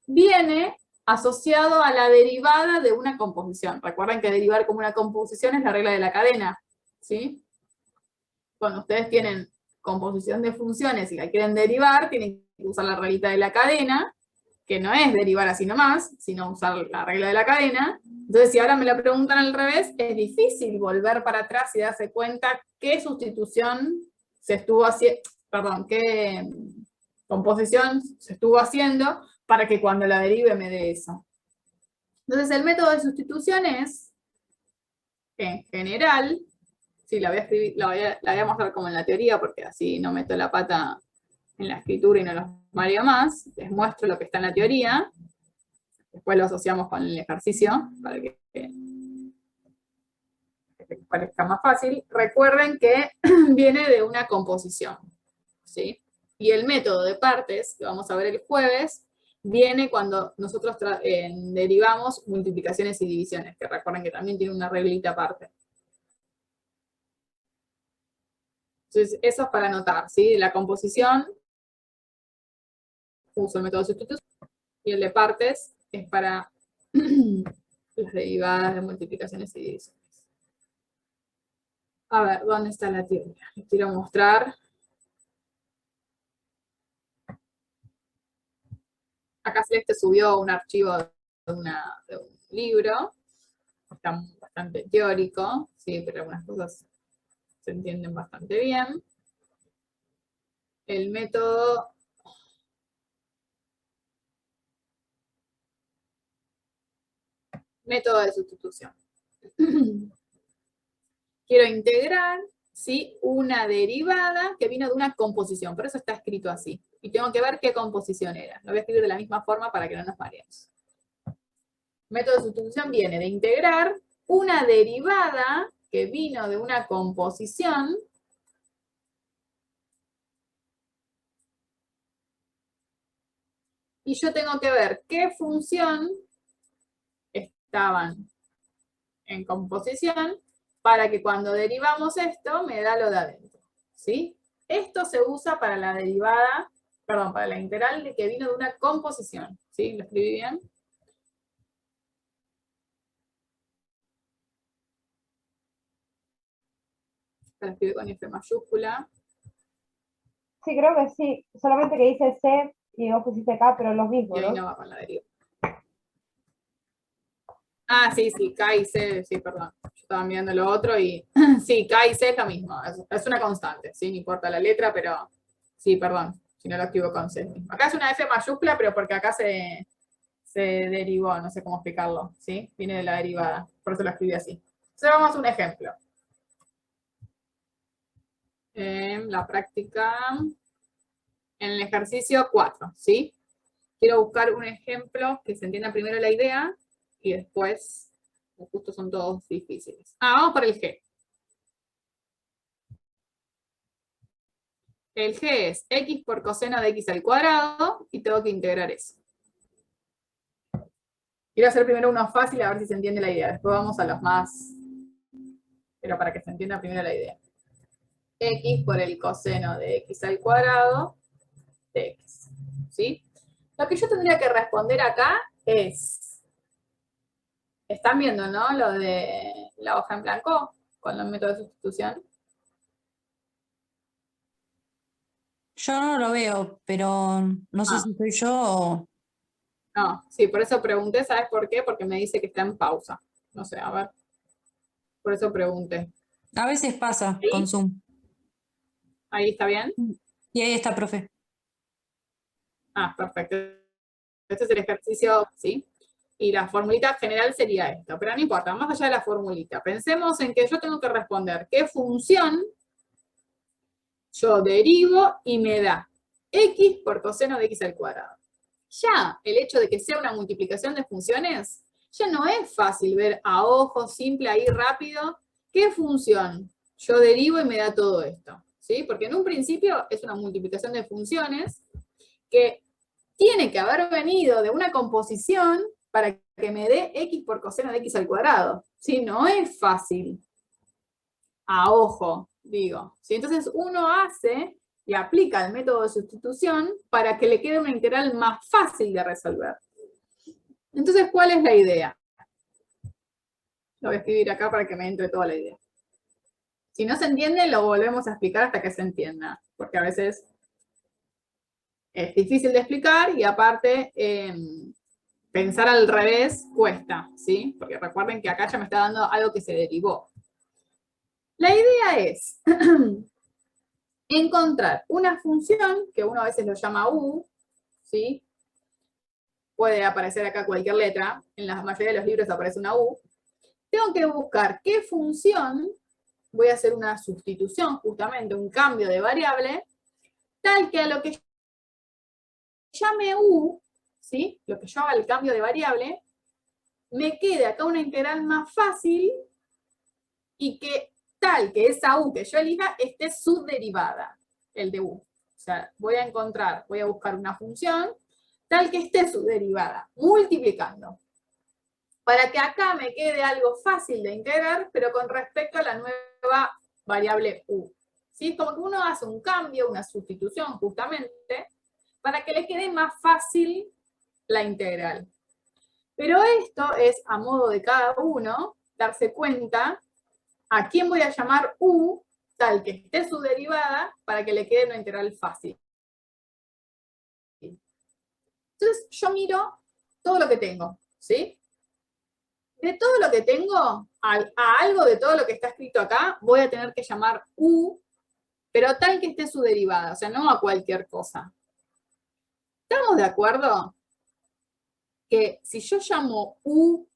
viene asociado a la derivada de una composición. Recuerden que derivar como una composición es la regla de la cadena, ¿sí? Cuando ustedes tienen composición de funciones y la quieren derivar, tienen que usar la reglita de la cadena, que no es derivar así nomás, sino usar la regla de la cadena. Entonces, si ahora me la preguntan al revés, es difícil volver para atrás y darse cuenta qué sustitución se estuvo haciendo, perdón, qué composición se estuvo haciendo para que cuando la derive me dé eso. Entonces, el método de sustitución es, en general, sí, la voy a escribir, la voy a mostrar como en la teoría, porque así no meto la pata en la escritura y no los mareo más. Les muestro lo que está en la teoría. Después lo asociamos con el ejercicio, para que les parezca más fácil. Recuerden que viene de una composición, ¿sí? Y el método de partes, que vamos a ver el jueves, viene cuando nosotros derivamos multiplicaciones y divisiones, que recuerden que también tiene una reglita aparte. Entonces, eso es para anotar, ¿sí? La composición, uso el método de sustitución, y el de partes es para las derivadas de multiplicaciones y divisiones. A ver, ¿dónde está la teoría? Les quiero mostrar. Acá Celeste subió un archivo de un libro. Está bastante teórico, sí, pero algunas cosas se entienden bastante bien. El método de sustitución. Quiero integrar, ¿sí?, una derivada que vino de una composición, por eso está escrito así. Y tengo que ver qué composición era. Lo voy a escribir de la misma forma para que no nos mareemos. Método de sustitución viene de integrar una derivada que vino de una composición y yo tengo que ver qué función estaban en composición para que cuando derivamos esto me da lo de adentro, ¿sí? Esto se usa para la derivada, perdón, para la integral de que vino de una composición, ¿sí? ¿Lo escribí bien? Lo escribí con F mayúscula. Sí, creo que sí. Solamente que dice C y vos pusiste K, pero los mismos, Y ahí ¿no? no va con la deriva. Ah, sí, K y C, sí, perdón. Yo estaba mirando lo otro y sí, K y C es lo mismo. Es una constante, ¿sí? No importa la letra, pero sí, perdón, si no lo escribo con C. Acá es una F mayúscula, pero porque acá se derivó, no sé cómo explicarlo, ¿sí? Viene de la derivada, por eso lo escribí así. Entonces vamos a un ejemplo. La práctica, en el ejercicio 4, ¿sí? Quiero buscar un ejemplo que se entienda primero la idea y después, justo son todos difíciles. Vamos por el G. El G es x por coseno de x al cuadrado y tengo que integrar eso. Quiero hacer primero uno fácil a ver si se entiende la idea. Después vamos a los más, pero para que se entienda primero la idea. X por el coseno de x al cuadrado de x, ¿sí? Lo que yo tendría que responder acá es, ¿están viendo, no? Lo de la hoja en blanco con el método de sustitución. Yo no lo veo, pero no sé si soy yo o... No, sí, por eso pregunté, ¿sabes por qué? Porque me dice que está en pausa. No sé, a ver. Por eso pregunté. A veces pasa ¿Sí? con Zoom. ¿Ahí está bien? Y ahí está, profe. Ah, perfecto. Este es el ejercicio, ¿sí? Y la formulita general sería esto, pero no importa, más allá de la formulita. Pensemos en que yo tengo que responder qué función yo derivo y me da x por coseno de x al cuadrado. Ya el hecho de que sea una multiplicación de funciones, ya no es fácil ver a ojo simple ahí rápido qué función yo derivo y me da todo esto, ¿sí? Porque en un principio es una multiplicación de funciones que tiene que haber venido de una composición para que me dé x por coseno de x al cuadrado, ¿sí? No es fácil. A ojo, digo. ¿Sí? Entonces uno hace y aplica el método de sustitución para que le quede una integral más fácil de resolver. Entonces, ¿cuál es la idea? Lo voy a escribir acá para que me entre toda la idea. Si no se entiende, lo volvemos a explicar hasta que se entienda, porque a veces es difícil de explicar y aparte pensar al revés cuesta, ¿sí? Porque recuerden que acá ya me está dando algo que se derivó. La idea es encontrar una función, que uno a veces lo llama u, ¿sí? Puede aparecer acá cualquier letra, en la mayoría de los libros aparece una u. Tengo que buscar qué función, voy a hacer una sustitución, justamente un cambio de variable, tal que a lo que llame u, ¿sí? Lo que yo haga el cambio de variable, me quede acá una integral más fácil y que tal que esa u que yo elija esté subderivada, el de u. O sea, voy a buscar una función tal que esté subderivada, multiplicando. Para que acá me quede algo fácil de integrar, pero con respecto a la nueva variable u. ¿Sí? Como que uno hace un cambio, una sustitución justamente, para que le quede más fácil la integral. Pero esto es a modo de cada uno darse cuenta a quién voy a llamar u, tal que esté su derivada, para que le quede una integral fácil. Entonces yo miro todo lo que tengo, ¿sí? De todo lo que tengo, a algo de todo lo que está escrito acá, voy a tener que llamar u, pero tal que esté su derivada, o sea, no a cualquier cosa. ¿Estamos de acuerdo? Que si yo llamo u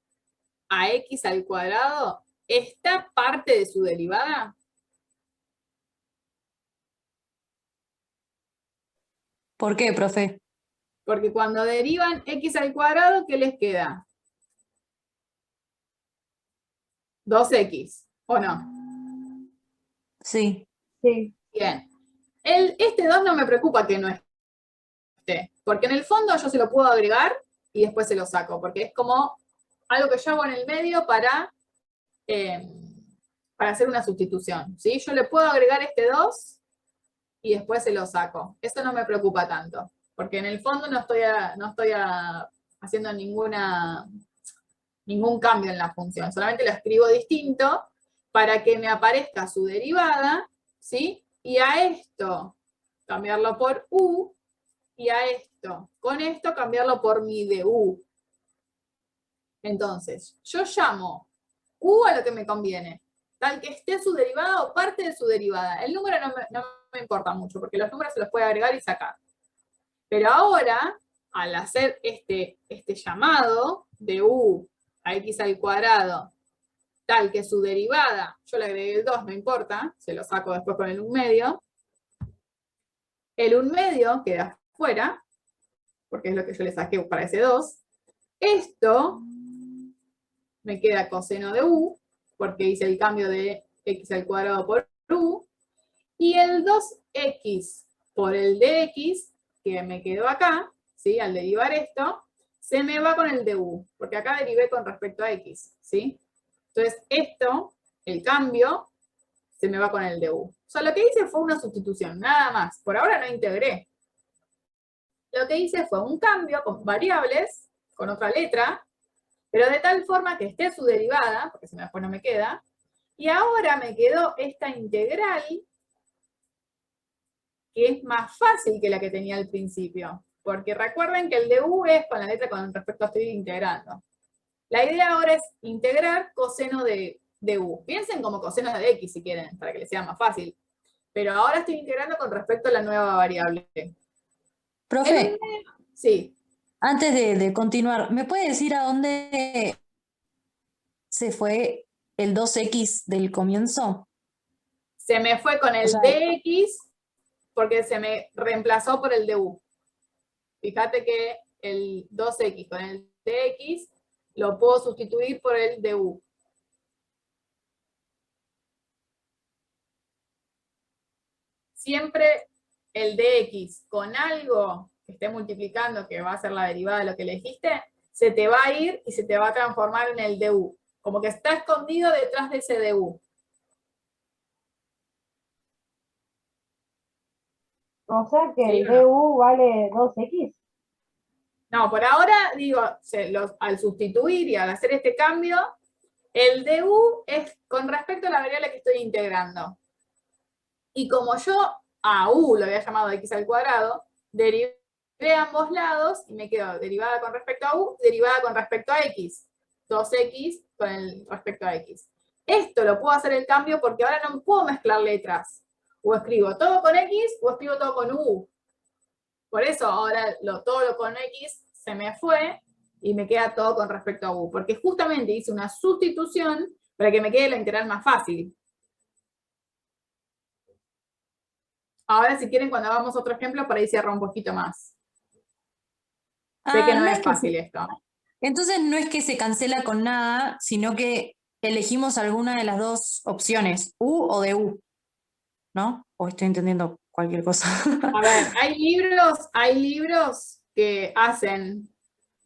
a x al cuadrado, ¿está parte de su derivada? ¿Por qué, profe? Porque cuando derivan x al cuadrado, ¿qué les queda? 2x, ¿o no? Sí. Sí. Bien. Este 2 no me preocupa que no esté, porque en el fondo yo se lo puedo agregar y después se lo saco, porque es como algo que yo hago en el medio para hacer una sustitución, ¿sí? Yo le puedo agregar este 2 y después se lo saco. Eso no me preocupa tanto, porque en el fondo no estoy haciendo ningún cambio en la función, solamente lo escribo distinto para que me aparezca su derivada, ¿sí? Y a esto cambiarlo por u, y a esto, con esto cambiarlo por mi du. Entonces, yo llamo u a lo que me conviene, tal que esté su derivada o parte de su derivada. El número no me importa mucho, porque los números se los puede agregar y sacar. Pero ahora, al hacer este llamado de u a x al cuadrado, tal que su derivada, yo le agregué el 2, no importa, se lo saco después con el 1 medio. El 1 medio queda fuera, porque es lo que yo le saqué para ese 2. Esto me queda coseno de u, porque hice el cambio de x al cuadrado por u, y el 2x por el dx, que me quedó acá, ¿sí? Al derivar esto, se me va con el du, porque acá derivé con respecto a x, ¿sí? Entonces esto, el cambio, se me va con el du. O sea, lo que hice fue una sustitución, nada más. Por ahora no integré. Lo que hice fue un cambio con variables, con otra letra, pero de tal forma que esté su derivada, porque si no después no me queda, y ahora me quedó esta integral que es más fácil que la que tenía al principio, porque recuerden que el du es con la letra con respecto a estoy integrando. La idea ahora es integrar coseno de u. Piensen como coseno de x si quieren, para que les sea más fácil. Pero ahora estoy integrando con respecto a la nueva variable. Profe, Sí. antes de continuar, ¿me puede decir a dónde se fue el 2x del comienzo? Se me fue con O el sea, dx porque se me reemplazó por el du. Fíjate que el 2x con el dx lo puedo sustituir por el du. Siempre el dx con algo que esté multiplicando, que va a ser la derivada de lo que elegiste, se te va a ir y se te va a transformar en el du. Como que está escondido detrás de ese du. O sea que ¿Sí el o no? du vale 2x. No, por ahora, digo, al sustituir y al hacer este cambio, el du es con respecto a la variable que estoy integrando. Y como yo a u lo había llamado x al cuadrado, derivé ambos lados y me quedo derivada con respecto a u, derivada con respecto a x. 2x con el respecto a x. Esto lo puedo hacer el cambio porque ahora no puedo mezclar letras. O escribo todo con x o escribo todo con u. Por eso ahora todo lo con x se me fue y me queda todo con respecto a u. Porque justamente hice una sustitución para que me quede la integral más fácil. Ahora, si quieren, cuando hagamos otro ejemplo, por ahí cierra un poquito más. Sé que no es fácil esto. Entonces no es que se cancela con nada, sino que elegimos alguna de las dos opciones, U o DU, ¿no? O estoy entendiendo cualquier cosa. A ver, hay libros que hacen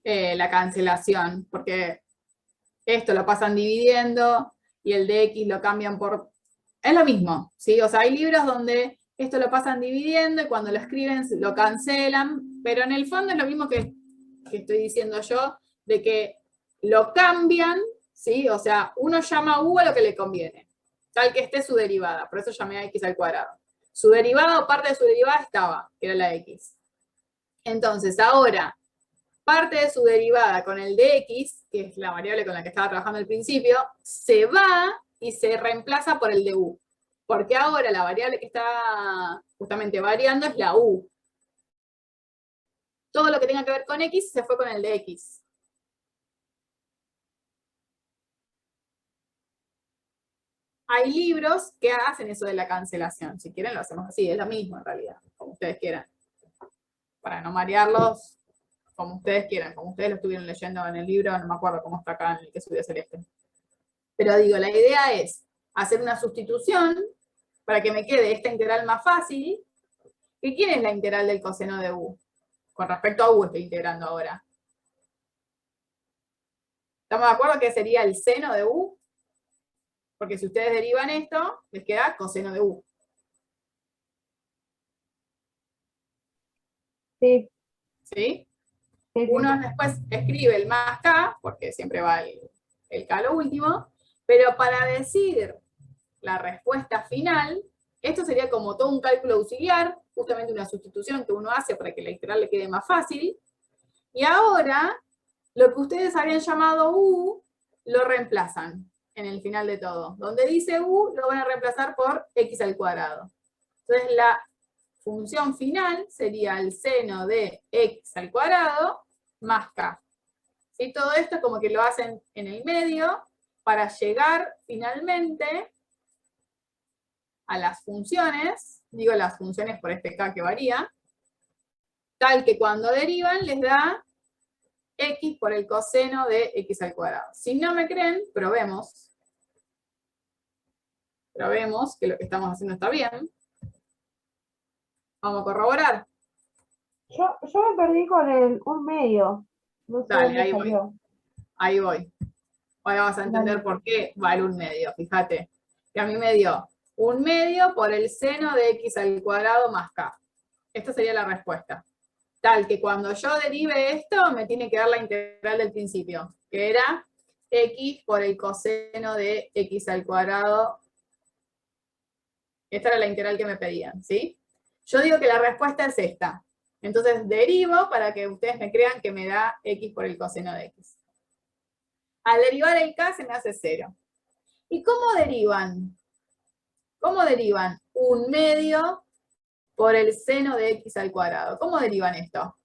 la cancelación, porque esto lo pasan dividiendo y el de X lo cambian por... Es lo mismo, ¿sí? O sea, hay libros donde esto lo pasan dividiendo y cuando lo escriben lo cancelan, pero en el fondo es lo mismo que estoy diciendo yo, de que lo cambian, ¿sí? O sea, uno llama U a lo que le conviene, tal que esté su derivada, por eso llamé a X al cuadrado. Su derivada o parte de su derivada estaba, que era la X. Entonces, ahora, parte de su derivada con el de X, que es la variable con la que estaba trabajando al principio, se va y se reemplaza por el de U. Porque ahora la variable que está justamente variando es la U. Todo lo que tenga que ver con X se fue con el de X. Hay libros que hacen eso de la cancelación. Si quieren lo hacemos así, es lo mismo en realidad, como ustedes quieran. Para no marearlos, como ustedes quieran, como ustedes lo estuvieron leyendo en el libro, no me acuerdo cómo está acá en el que subió Celeste. Pero digo, la idea es hacer una sustitución para que me quede esta integral más fácil. ¿Y quién es la integral del coseno de u? Con respecto a u estoy integrando ahora. ¿Estamos de acuerdo que sería el seno de u? Porque si ustedes derivan esto, les queda coseno de u. Sí, ¿Sí? sí, sí. Uno después escribe el más k, porque siempre va el k lo último, pero para decir la respuesta final, esto sería como todo un cálculo auxiliar, justamente una sustitución que uno hace para que la integral le quede más fácil, y ahora lo que ustedes habían llamado u, lo reemplazan en el final de todo. Donde dice u, lo van a reemplazar por x al cuadrado. Entonces la función final sería el seno de x al cuadrado más k. ¿Sí? Todo esto como que lo hacen en el medio para llegar finalmente a las funciones, digo las funciones por este k que varía, tal que cuando derivan les da x por el coseno de x al cuadrado. Si no me creen, probemos. Probemos que lo que estamos haciendo está bien. Vamos a corroborar. Yo me perdí con el un medio. No sé Dale, dónde ahí voy. salió. Ahí voy. Ahora vas a entender Dale. por qué vale un medio. Fíjate. Que a mí me dio un medio por el seno de x al cuadrado más k. Esta sería la respuesta. Tal que cuando yo derive esto, me tiene que dar la integral del principio, que era x por el coseno de x al cuadrado. Esta era la integral que me pedían, ¿sí? Yo digo que la respuesta es esta. Entonces derivo para que ustedes me crean que me da x por el coseno de x. Al derivar el k se me hace 0. ¿Y cómo derivan? ¿Cómo derivan un medio por el seno de x al cuadrado? ¿Cómo derivan esto?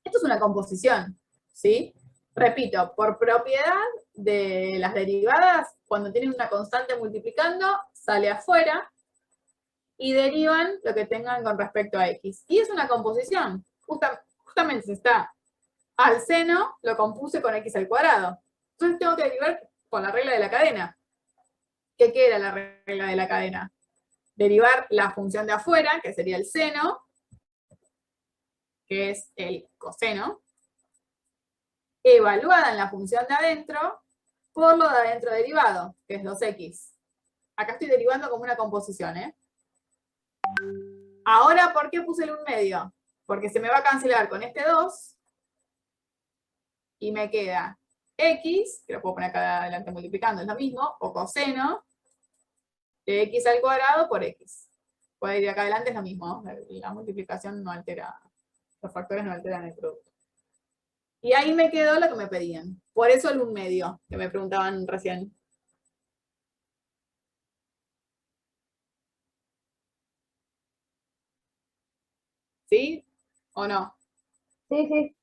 Esto es una composición, ¿sí? Repito, por propiedad de las derivadas, cuando tienen una constante multiplicando, sale afuera y derivan lo que tengan con respecto a x. Y es una composición. Justamente si está al seno, lo compuse con x al cuadrado. Entonces tengo que derivar con la regla de la cadena. ¿Qué era la regla de la cadena? Derivar la función de afuera, que sería el seno, que es el coseno, evaluada en la función de adentro, por lo de adentro derivado, que es 2x. Acá estoy derivando como una composición, ¿eh? Ahora, ¿por qué puse el 1/2? Porque se me va a cancelar con este 2 y me queda x, que lo puedo poner acá adelante multiplicando, es lo mismo, o coseno de x al cuadrado por x. Puede ir acá adelante, es lo mismo, la multiplicación no altera, los factores no alteran el producto. Y ahí me quedó lo que me pedían. Por eso el 1/2, que me preguntaban recién. ¿Sí? ¿O no? Sí, sí.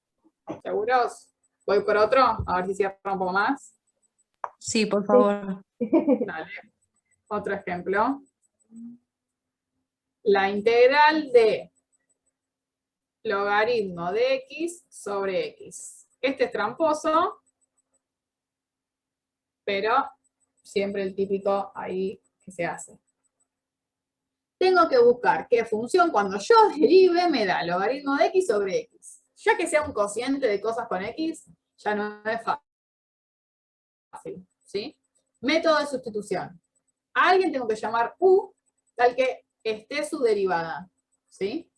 ¿Seguros? Voy por otro, a ver si cierra un poco más. Sí, por favor. Dale. Otro ejemplo. La integral de logaritmo de x sobre x. Este es tramposo, pero siempre el típico ahí que se hace. Tengo que buscar qué función cuando yo derive me da logaritmo de x sobre x. Ya que sea un cociente de cosas con x, ya no es fácil, ¿sí? Método de sustitución. A alguien tengo que llamar u, tal que esté su derivada, ¿sí?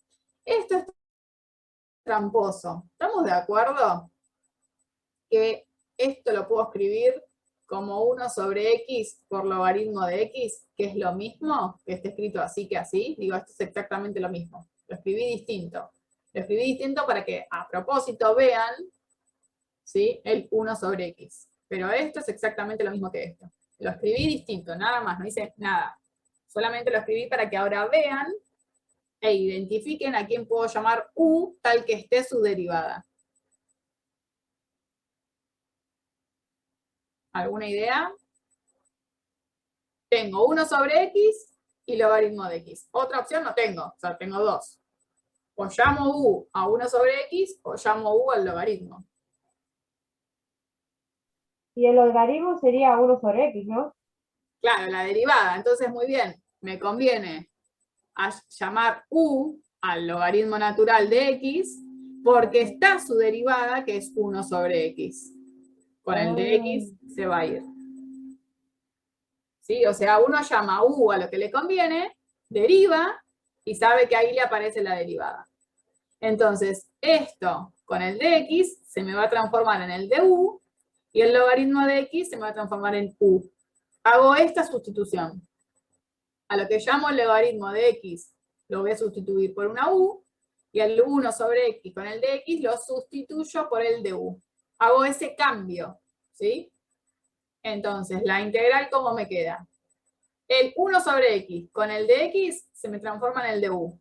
Esto es tramposo. ¿Estamos de acuerdo? Que esto lo puedo escribir como 1 sobre x por logaritmo de x, que es lo mismo, que esté escrito así que así. Digo, esto es exactamente lo mismo. Lo escribí distinto. Lo escribí distinto para que a propósito vean, ¿sí?, el 1 sobre x. Pero esto es exactamente lo mismo que esto. Lo escribí distinto, nada más, no hice nada. Solamente lo escribí para que ahora vean e identifiquen a quién puedo llamar u tal que esté su derivada. ¿Alguna idea? Tengo 1 sobre x y logaritmo de x. Otra opción no tengo, o sea, tengo dos. O llamo u a 1 sobre x o llamo u al logaritmo. Y el logaritmo sería 1 sobre x, ¿no? Claro, la derivada. Entonces, muy bien, me conviene llamar u al logaritmo natural de x porque está su derivada, que es 1 sobre x. Con el de x se va a ir. ¿Sí? O sea, uno llama u a lo que le conviene, deriva, y sabe que ahí le aparece la derivada. Entonces, esto con el de x se me va a transformar en el de u, y el logaritmo de x se me va a transformar en u. Hago esta sustitución. A lo que llamo el logaritmo de x lo voy a sustituir por una u, y el 1 sobre x con el de x lo sustituyo por el de u. Hago ese cambio, ¿sí? Entonces, la integral, ¿cómo me queda? El 1 sobre x con el de x se me transforma en el de u.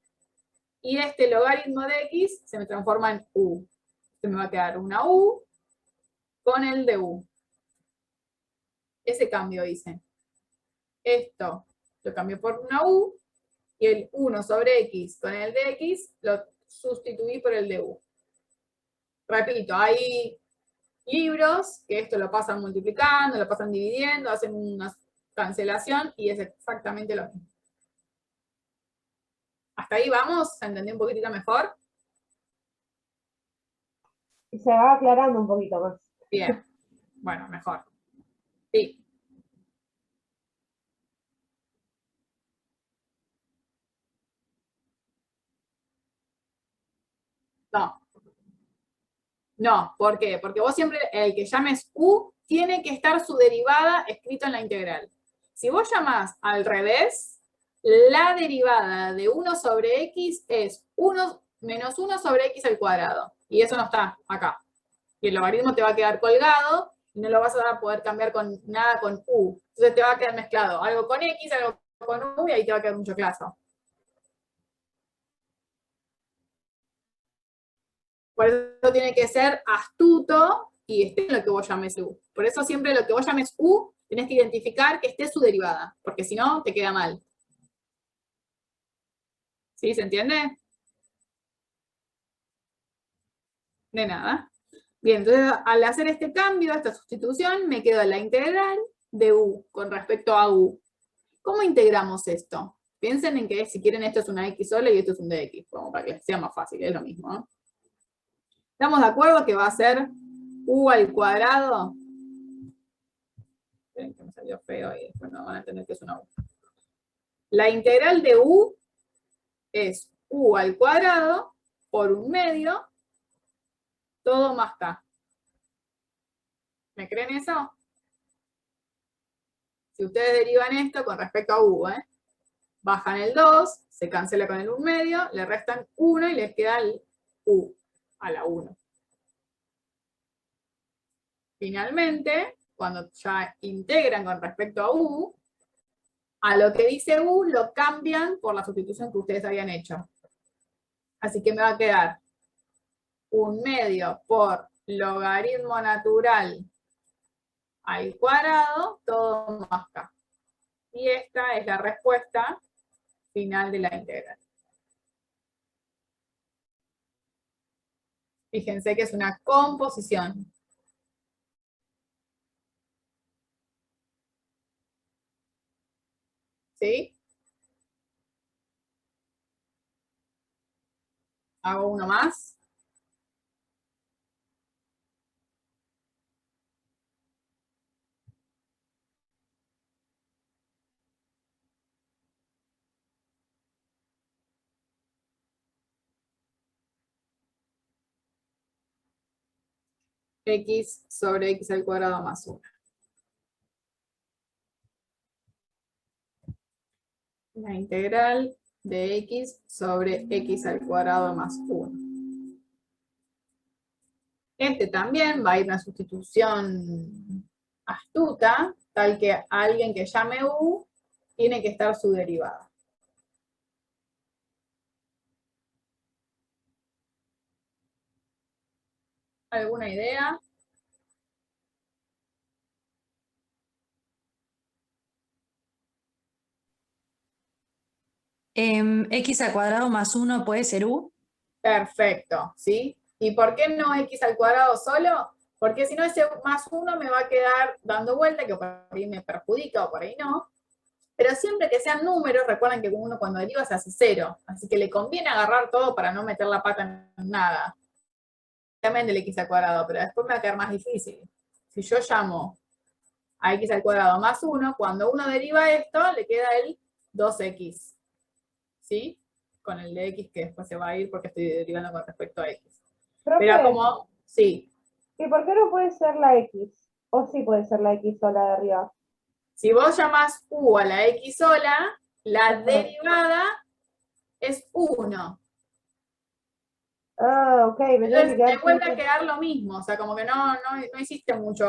Y este logaritmo de x se me transforma en u. Se me va a quedar una u con el de u. Ese cambio hice. Esto lo cambio por una u, y el 1 sobre x con el de x lo sustituí por el de u. Repito, hay libros que esto lo pasan multiplicando, lo pasan dividiendo, hacen una cancelación y es exactamente lo mismo. ¿Hasta ahí vamos? ¿Se entendió un poquitito mejor? Y se va aclarando un poquito más. Bien. Bueno, mejor. Sí. No. No, ¿por qué? Porque vos siempre, el que llames u, tiene que estar su derivada escrito en la integral. Si vos llamás al revés, la derivada de 1 sobre x es 1 menos 1 sobre x al cuadrado. Y eso no está acá. Y el logaritmo te va a quedar colgado y no lo vas a poder cambiar con nada con u. Entonces te va a quedar mezclado. Algo con x, algo con u, y ahí te va a quedar mucho claso. Por eso tiene que ser astuto y esté en lo que vos llames u. Por eso siempre lo que vos llames u, tenés que identificar que esté su derivada, porque si no, te queda mal. ¿Sí? ¿Se entiende? De nada. Bien, entonces al hacer este cambio, esta sustitución, me quedó la integral de u con respecto a u. ¿Cómo integramos esto? Piensen en que si quieren esto es una x sola y esto es un dx, como para que sea más fácil, es lo mismo, ¿no? ¿Estamos de acuerdo que va a ser u al cuadrado? Esperen que me salió feo y después no van a entender que es una u. La integral de u es u al cuadrado por 1/2, todo más k. ¿Me creen eso? Si ustedes derivan esto con respecto a u, bajan el 2, se cancela con el 1/2, le restan 1 y les queda el u a la 1. Finalmente, cuando ya integran con respecto a u, a lo que dice u lo cambian por la sustitución que ustedes habían hecho. Así que me va a quedar 1/2 por logaritmo natural al cuadrado, todo más k. Y esta es la respuesta final de la integral. Fíjense que es una composición. ¿Sí? Hago uno más. X sobre x al cuadrado más 1. La integral de x sobre x al cuadrado más 1. Este también va a ir una sustitución astuta, tal que alguien que llame u tiene que estar su derivada. ¿Alguna idea? X al cuadrado más 1 puede ser u. Perfecto, ¿sí? ¿Y por qué no x al cuadrado solo? Porque si no ese más 1 me va a quedar dando vuelta, que por ahí me perjudica o por ahí no. Pero siempre que sean números, recuerden que uno cuando deriva se hace 0. Así que le conviene agarrar todo para no meter la pata en nada. También del x al cuadrado, pero después me va a quedar más difícil. Si yo llamo a x al cuadrado más 1, cuando uno deriva esto, le queda el 2x. ¿Sí? Con el de x que después se va a ir porque estoy derivando con respecto a x. Profe, Pero como, sí, ¿y por qué no puede ser la X? O sí puede ser la X sola de arriba. si vos llamás u a la x sola, la Ajá. derivada es 1. Ah, ok, me tiene que Entonces te quedar vuelve a siempre. quedar lo mismo, o sea, como que no hiciste mucho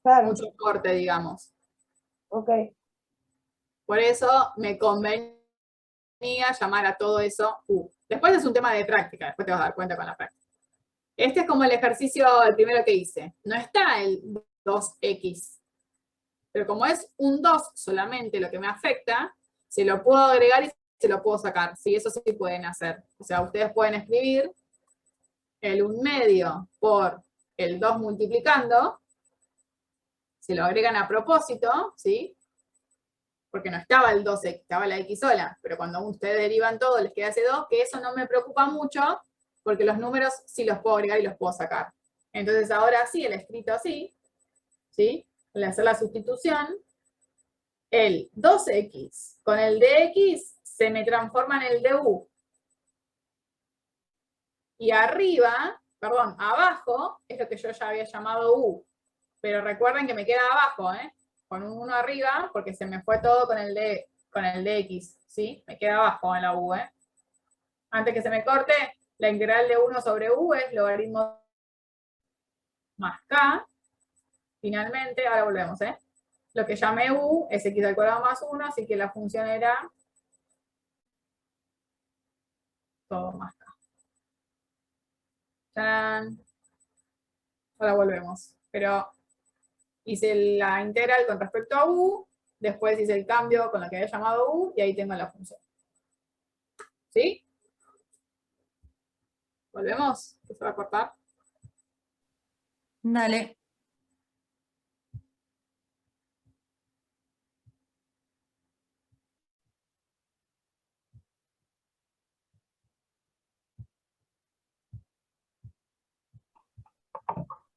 Claro, corte, digamos. ok. Por eso me convenía llamar a todo eso u. Después es un tema de práctica, después te vas a dar cuenta con la práctica. Este es como el ejercicio, el primero que hice. No está el 2x, pero como es un 2 solamente lo que me afecta, se lo puedo agregar y se lo puedo sacar. Sí, eso sí pueden hacer. O sea, ustedes pueden escribir el 1/2 por el 2 multiplicando, se lo agregan a propósito, ¿sí? Porque no estaba el 2x, estaba la x sola, pero cuando ustedes derivan todo les queda ese 2, que eso no me preocupa mucho, porque los números sí los puedo agregar y los puedo sacar. Entonces ahora sí, el escrito así, ¿sí? Al hacer la sustitución, el 2x con el de x se me transforma en el de u. Y arriba, perdón, abajo, es lo que yo ya había llamado u. Pero recuerden que me queda abajo, con un 1 arriba, porque se me fue todo con el de x, ¿sí? Me queda abajo en la u, Antes que se me corte, la integral de 1 sobre u es logaritmo más k. Finalmente, ahora volvemos, Lo que llamé u es x al cuadrado más 1, así que la función era todo más k. ¡Tarán! Ahora volvemos. Pero hice la integral con respecto a u, después hice el cambio con lo que había llamado u, y ahí tengo la función. ¿Sí? ¿Volvemos? ¿Que se va a cortar? Dale.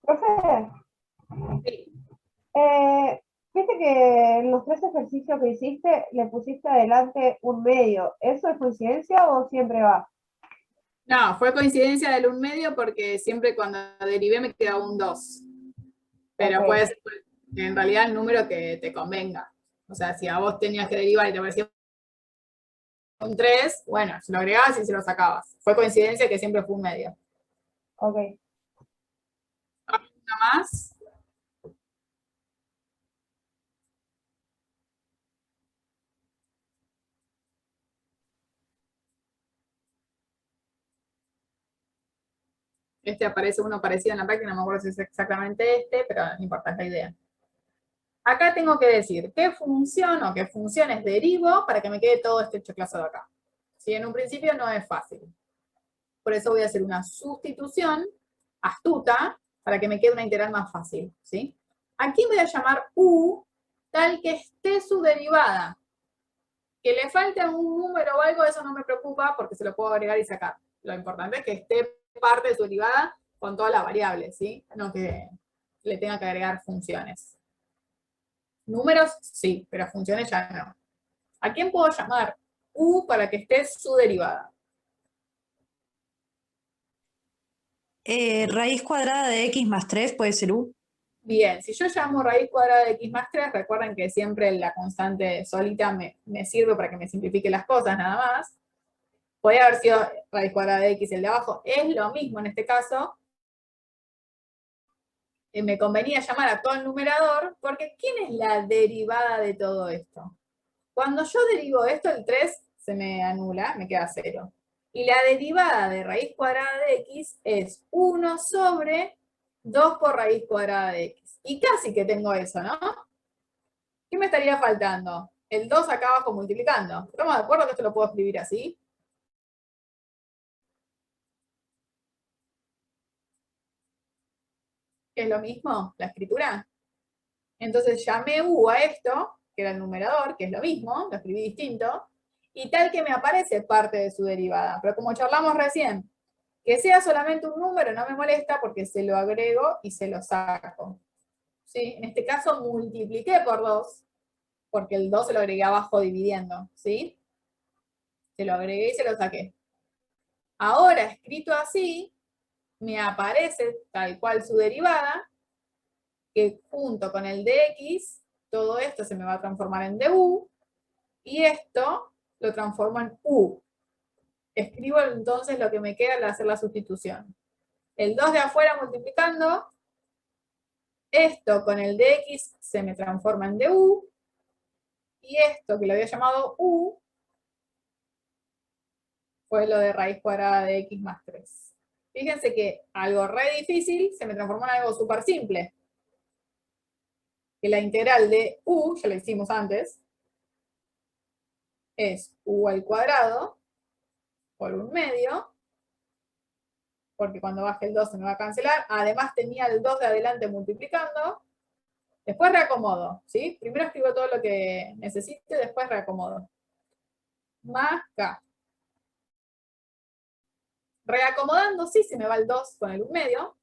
Profe, Sí. ¿qué dijiste que en los 3 ejercicios que hiciste le pusiste adelante un medio. ¿Eso es coincidencia o siempre va? No, fue coincidencia del 1/2 porque siempre cuando derivé me quedaba un 2. Pero Ok. puede ser en realidad el número que te convenga. O sea, si a vos tenías que derivar y te parecía un 3, bueno, se lo agregabas y se lo sacabas. Fue coincidencia que siempre fue 1/2. Ok. ¿Una más? Aparece uno parecido en la práctica, no me acuerdo si es exactamente este, pero no importa, es la idea. Acá tengo que decir qué función o qué funciones derivo para que me quede todo este choclazo de acá. ¿Sí? En un principio no es fácil. Por eso voy a hacer una sustitución astuta para que me quede una integral más fácil. ¿Sí? Aquí voy a llamar u tal que esté su derivada. Que le falte un número o algo, eso no me preocupa porque se lo puedo agregar y sacar. Lo importante es que esté parte de su derivada con todas las variables, ¿sí? No que le tenga que agregar funciones. Números, sí, pero funciones ya no. ¿A quién puedo llamar u para que esté su derivada? Raíz cuadrada de x más 3 puede ser u. Bien, si yo llamo raíz cuadrada de x más 3, recuerden que siempre la constante solita me sirve para que me simplifique las cosas nada más. Podría haber sido raíz cuadrada de x el de abajo, es lo mismo en este caso. Me convenía llamar a todo el numerador, porque ¿quién es la derivada de todo esto? Cuando yo derivo esto, el 3 se me anula, me queda 0. Y la derivada de raíz cuadrada de x es 1 sobre 2 por raíz cuadrada de x. Y casi que tengo eso, ¿no? ¿Qué me estaría faltando? El 2 acá abajo multiplicando. ¿Estamos de acuerdo que esto lo puedo escribir así? ¿Es lo mismo la escritura? Entonces llamé u a esto, que era el numerador, que es lo mismo, lo escribí distinto, y tal que me aparece parte de su derivada. Pero como charlamos recién, que sea solamente un número no me molesta porque se lo agrego y se lo saco. ¿Sí? En este caso multipliqué por 2, porque el 2 se lo agregué abajo dividiendo. ¿Sí? Se lo agregué y se lo saqué. Ahora, escrito así, me aparece tal cual su derivada, que junto con el de x, todo esto se me va a transformar en du, y esto lo transformo en u. Escribo entonces lo que me queda al hacer la sustitución. El 2 de afuera multiplicando, esto con el de x se me transforma en du, y esto que lo había llamado u, fue lo de raíz cuadrada de x más 3. Fíjense que algo re difícil se me transformó en algo súper simple. Que la integral de u, ya lo hicimos antes, es u al cuadrado por 1/2, porque cuando baje el 2 se me va a cancelar. Además tenía el 2 de adelante multiplicando. Después reacomodo, ¿sí? Primero escribo todo lo que necesite, después reacomodo. Más k. Reacomodando, sí, se me va el 2 con el 1/2,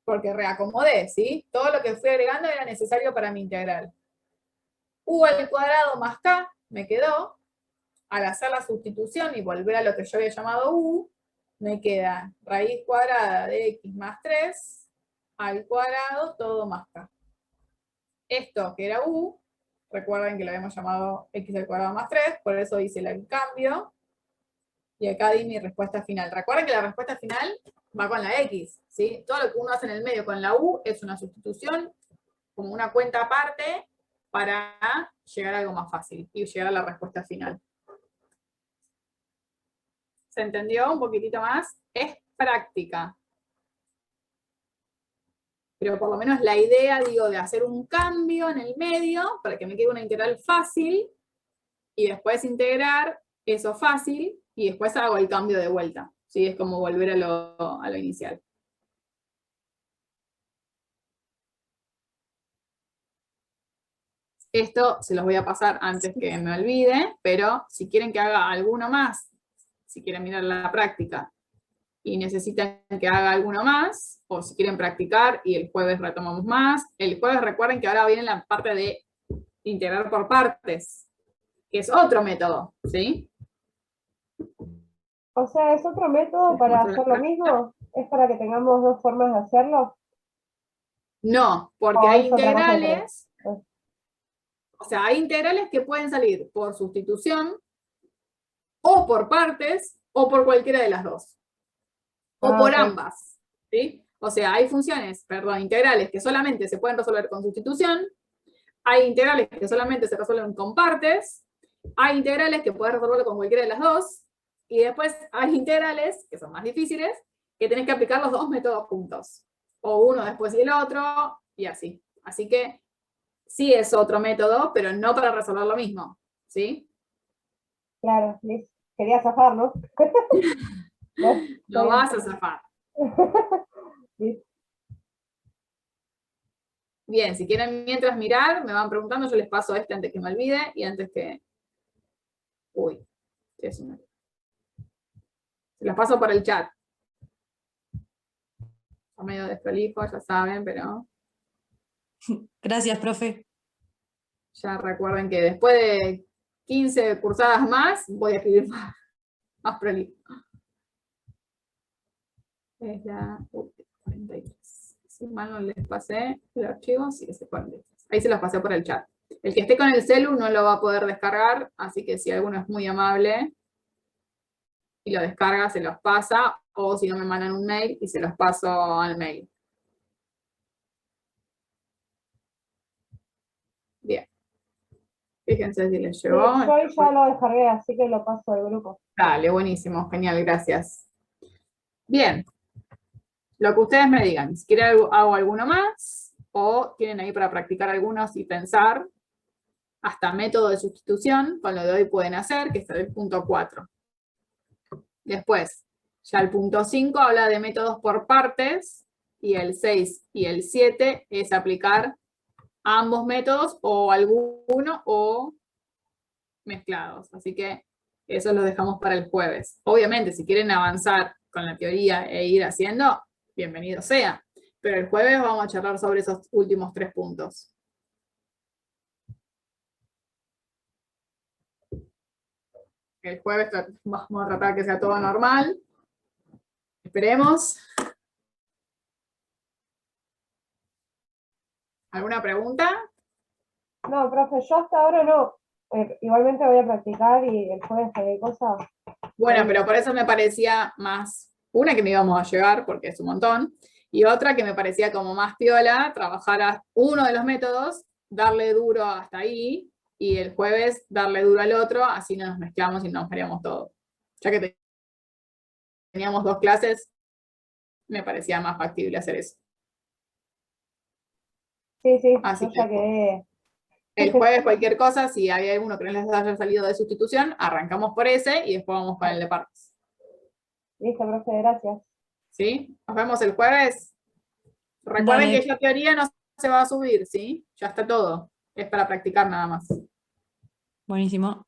porque reacomodé, ¿sí? Todo lo que fui agregando era necesario para mi integral. U al cuadrado más k me quedó. Al hacer la sustitución y volver a lo que yo había llamado u, me queda raíz cuadrada de x más 3 al cuadrado todo más k. Esto que era u, recuerden que lo habíamos llamado x al cuadrado más 3, por eso hice el cambio, y acá di mi respuesta final. Recuerden que la respuesta final va con la x, ¿sí? Todo lo que uno hace en el medio con la u es una sustitución, como una cuenta aparte, para llegar a algo más fácil y llegar a la respuesta final. ¿Se entendió un poquitito más? Es práctica. Pero por lo menos la idea, digo, de hacer un cambio en el medio para que me quede una integral fácil y después integrar eso fácil y después hago el cambio de vuelta. ¿Sí? Es como volver a lo inicial. Esto se los voy a pasar antes que me olvide, pero si quieren que haga alguno más, si quieren mirar la práctica, y necesitan que haga alguno más, o si quieren practicar y el jueves retomamos más. El jueves recuerden que ahora viene la parte de integrar por partes, que es otro método, ¿sí? O sea, ¿es otro método para hacer lo mismo? ¿Es para que tengamos dos formas de hacerlo? No, porque ¿O hay es otra cosa integrales, o sea, hay integrales que pueden salir por sustitución, o por partes, o por cualquiera de las dos. O por ok. ambas, ¿sí? O sea, hay funciones, perdón, integrales que solamente se pueden resolver con sustitución, hay integrales que solamente se resuelven con partes, hay integrales que puedes resolverlo con cualquiera de las dos, y después hay integrales, que son más difíciles, que tenés que aplicar los dos métodos juntos, o uno después y el otro, y así. Así que sí es otro método, pero no para resolver lo mismo, ¿sí? Claro, Liz. Quería zafar, ¿no? No, está No bien. vas a zafar. Liz. Bien, si quieren mientras mirar, me van preguntando, yo les paso este antes que me olvide, y antes que... Uy, se los paso por el chat. Está medio desprolijo, ya saben, pero Gracias, profe. ya recuerden que después de 15 cursadas más, voy a escribir más prolijo. Es la 43. Si mal no les pasé el archivo, sí, es el 43. Ahí se los pasé por el chat. El que esté con el celu no lo va a poder descargar, así que si alguno es muy amable y lo descarga, se los pasa, o si no me mandan un mail y se los paso al mail. Bien. Fíjense si les Sí, llegó. yo ahí ya lo descargué, así que lo paso al grupo. Dale, buenísimo, genial, gracias. Bien, lo que ustedes me digan, si quieren hago alguno más, o tienen ahí para practicar algunos y pensar, hasta método de sustitución, con lo de hoy pueden hacer, que es el punto 4. Después, ya el punto 5 habla de métodos por partes, y el 6 y el 7 es aplicar ambos métodos, o alguno, o mezclados. Así que eso lo dejamos para el jueves. Obviamente, si quieren avanzar con la teoría e ir haciendo, bienvenido sea. Pero el jueves vamos a charlar sobre esos últimos 3 puntos. El jueves vamos a tratar que sea todo normal. Esperemos. ¿Alguna pregunta? No, profe, yo hasta ahora no. Igualmente voy a practicar y el jueves hay cosas. Bueno, pero por eso me parecía más, una que no íbamos a llegar, porque es un montón, y otra que me parecía como más piola, trabajar a uno de los métodos, darle duro hasta ahí, y el jueves darle duro al otro, así no nos mezclamos y nos mareamos todo. Ya que teníamos 2 clases, me parecía más factible hacer eso. Sí, sí, Así yo ya que quedé. el jueves cualquier cosa, si hay alguno que no les haya salido de sustitución, arrancamos por ese y después vamos con el de partes. Listo, profe, gracias. ¿Sí? Nos vemos el jueves. Recuerden Dale. que ya teoría no se va a subir, ¿sí? Ya está todo. Es para practicar nada más. Buenísimo.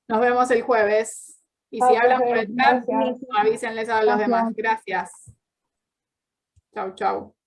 Nos vemos el jueves. Y si Chao, hablan por profe, el chat, gracias. avísenles a los demás. Gracias. Chau, chau.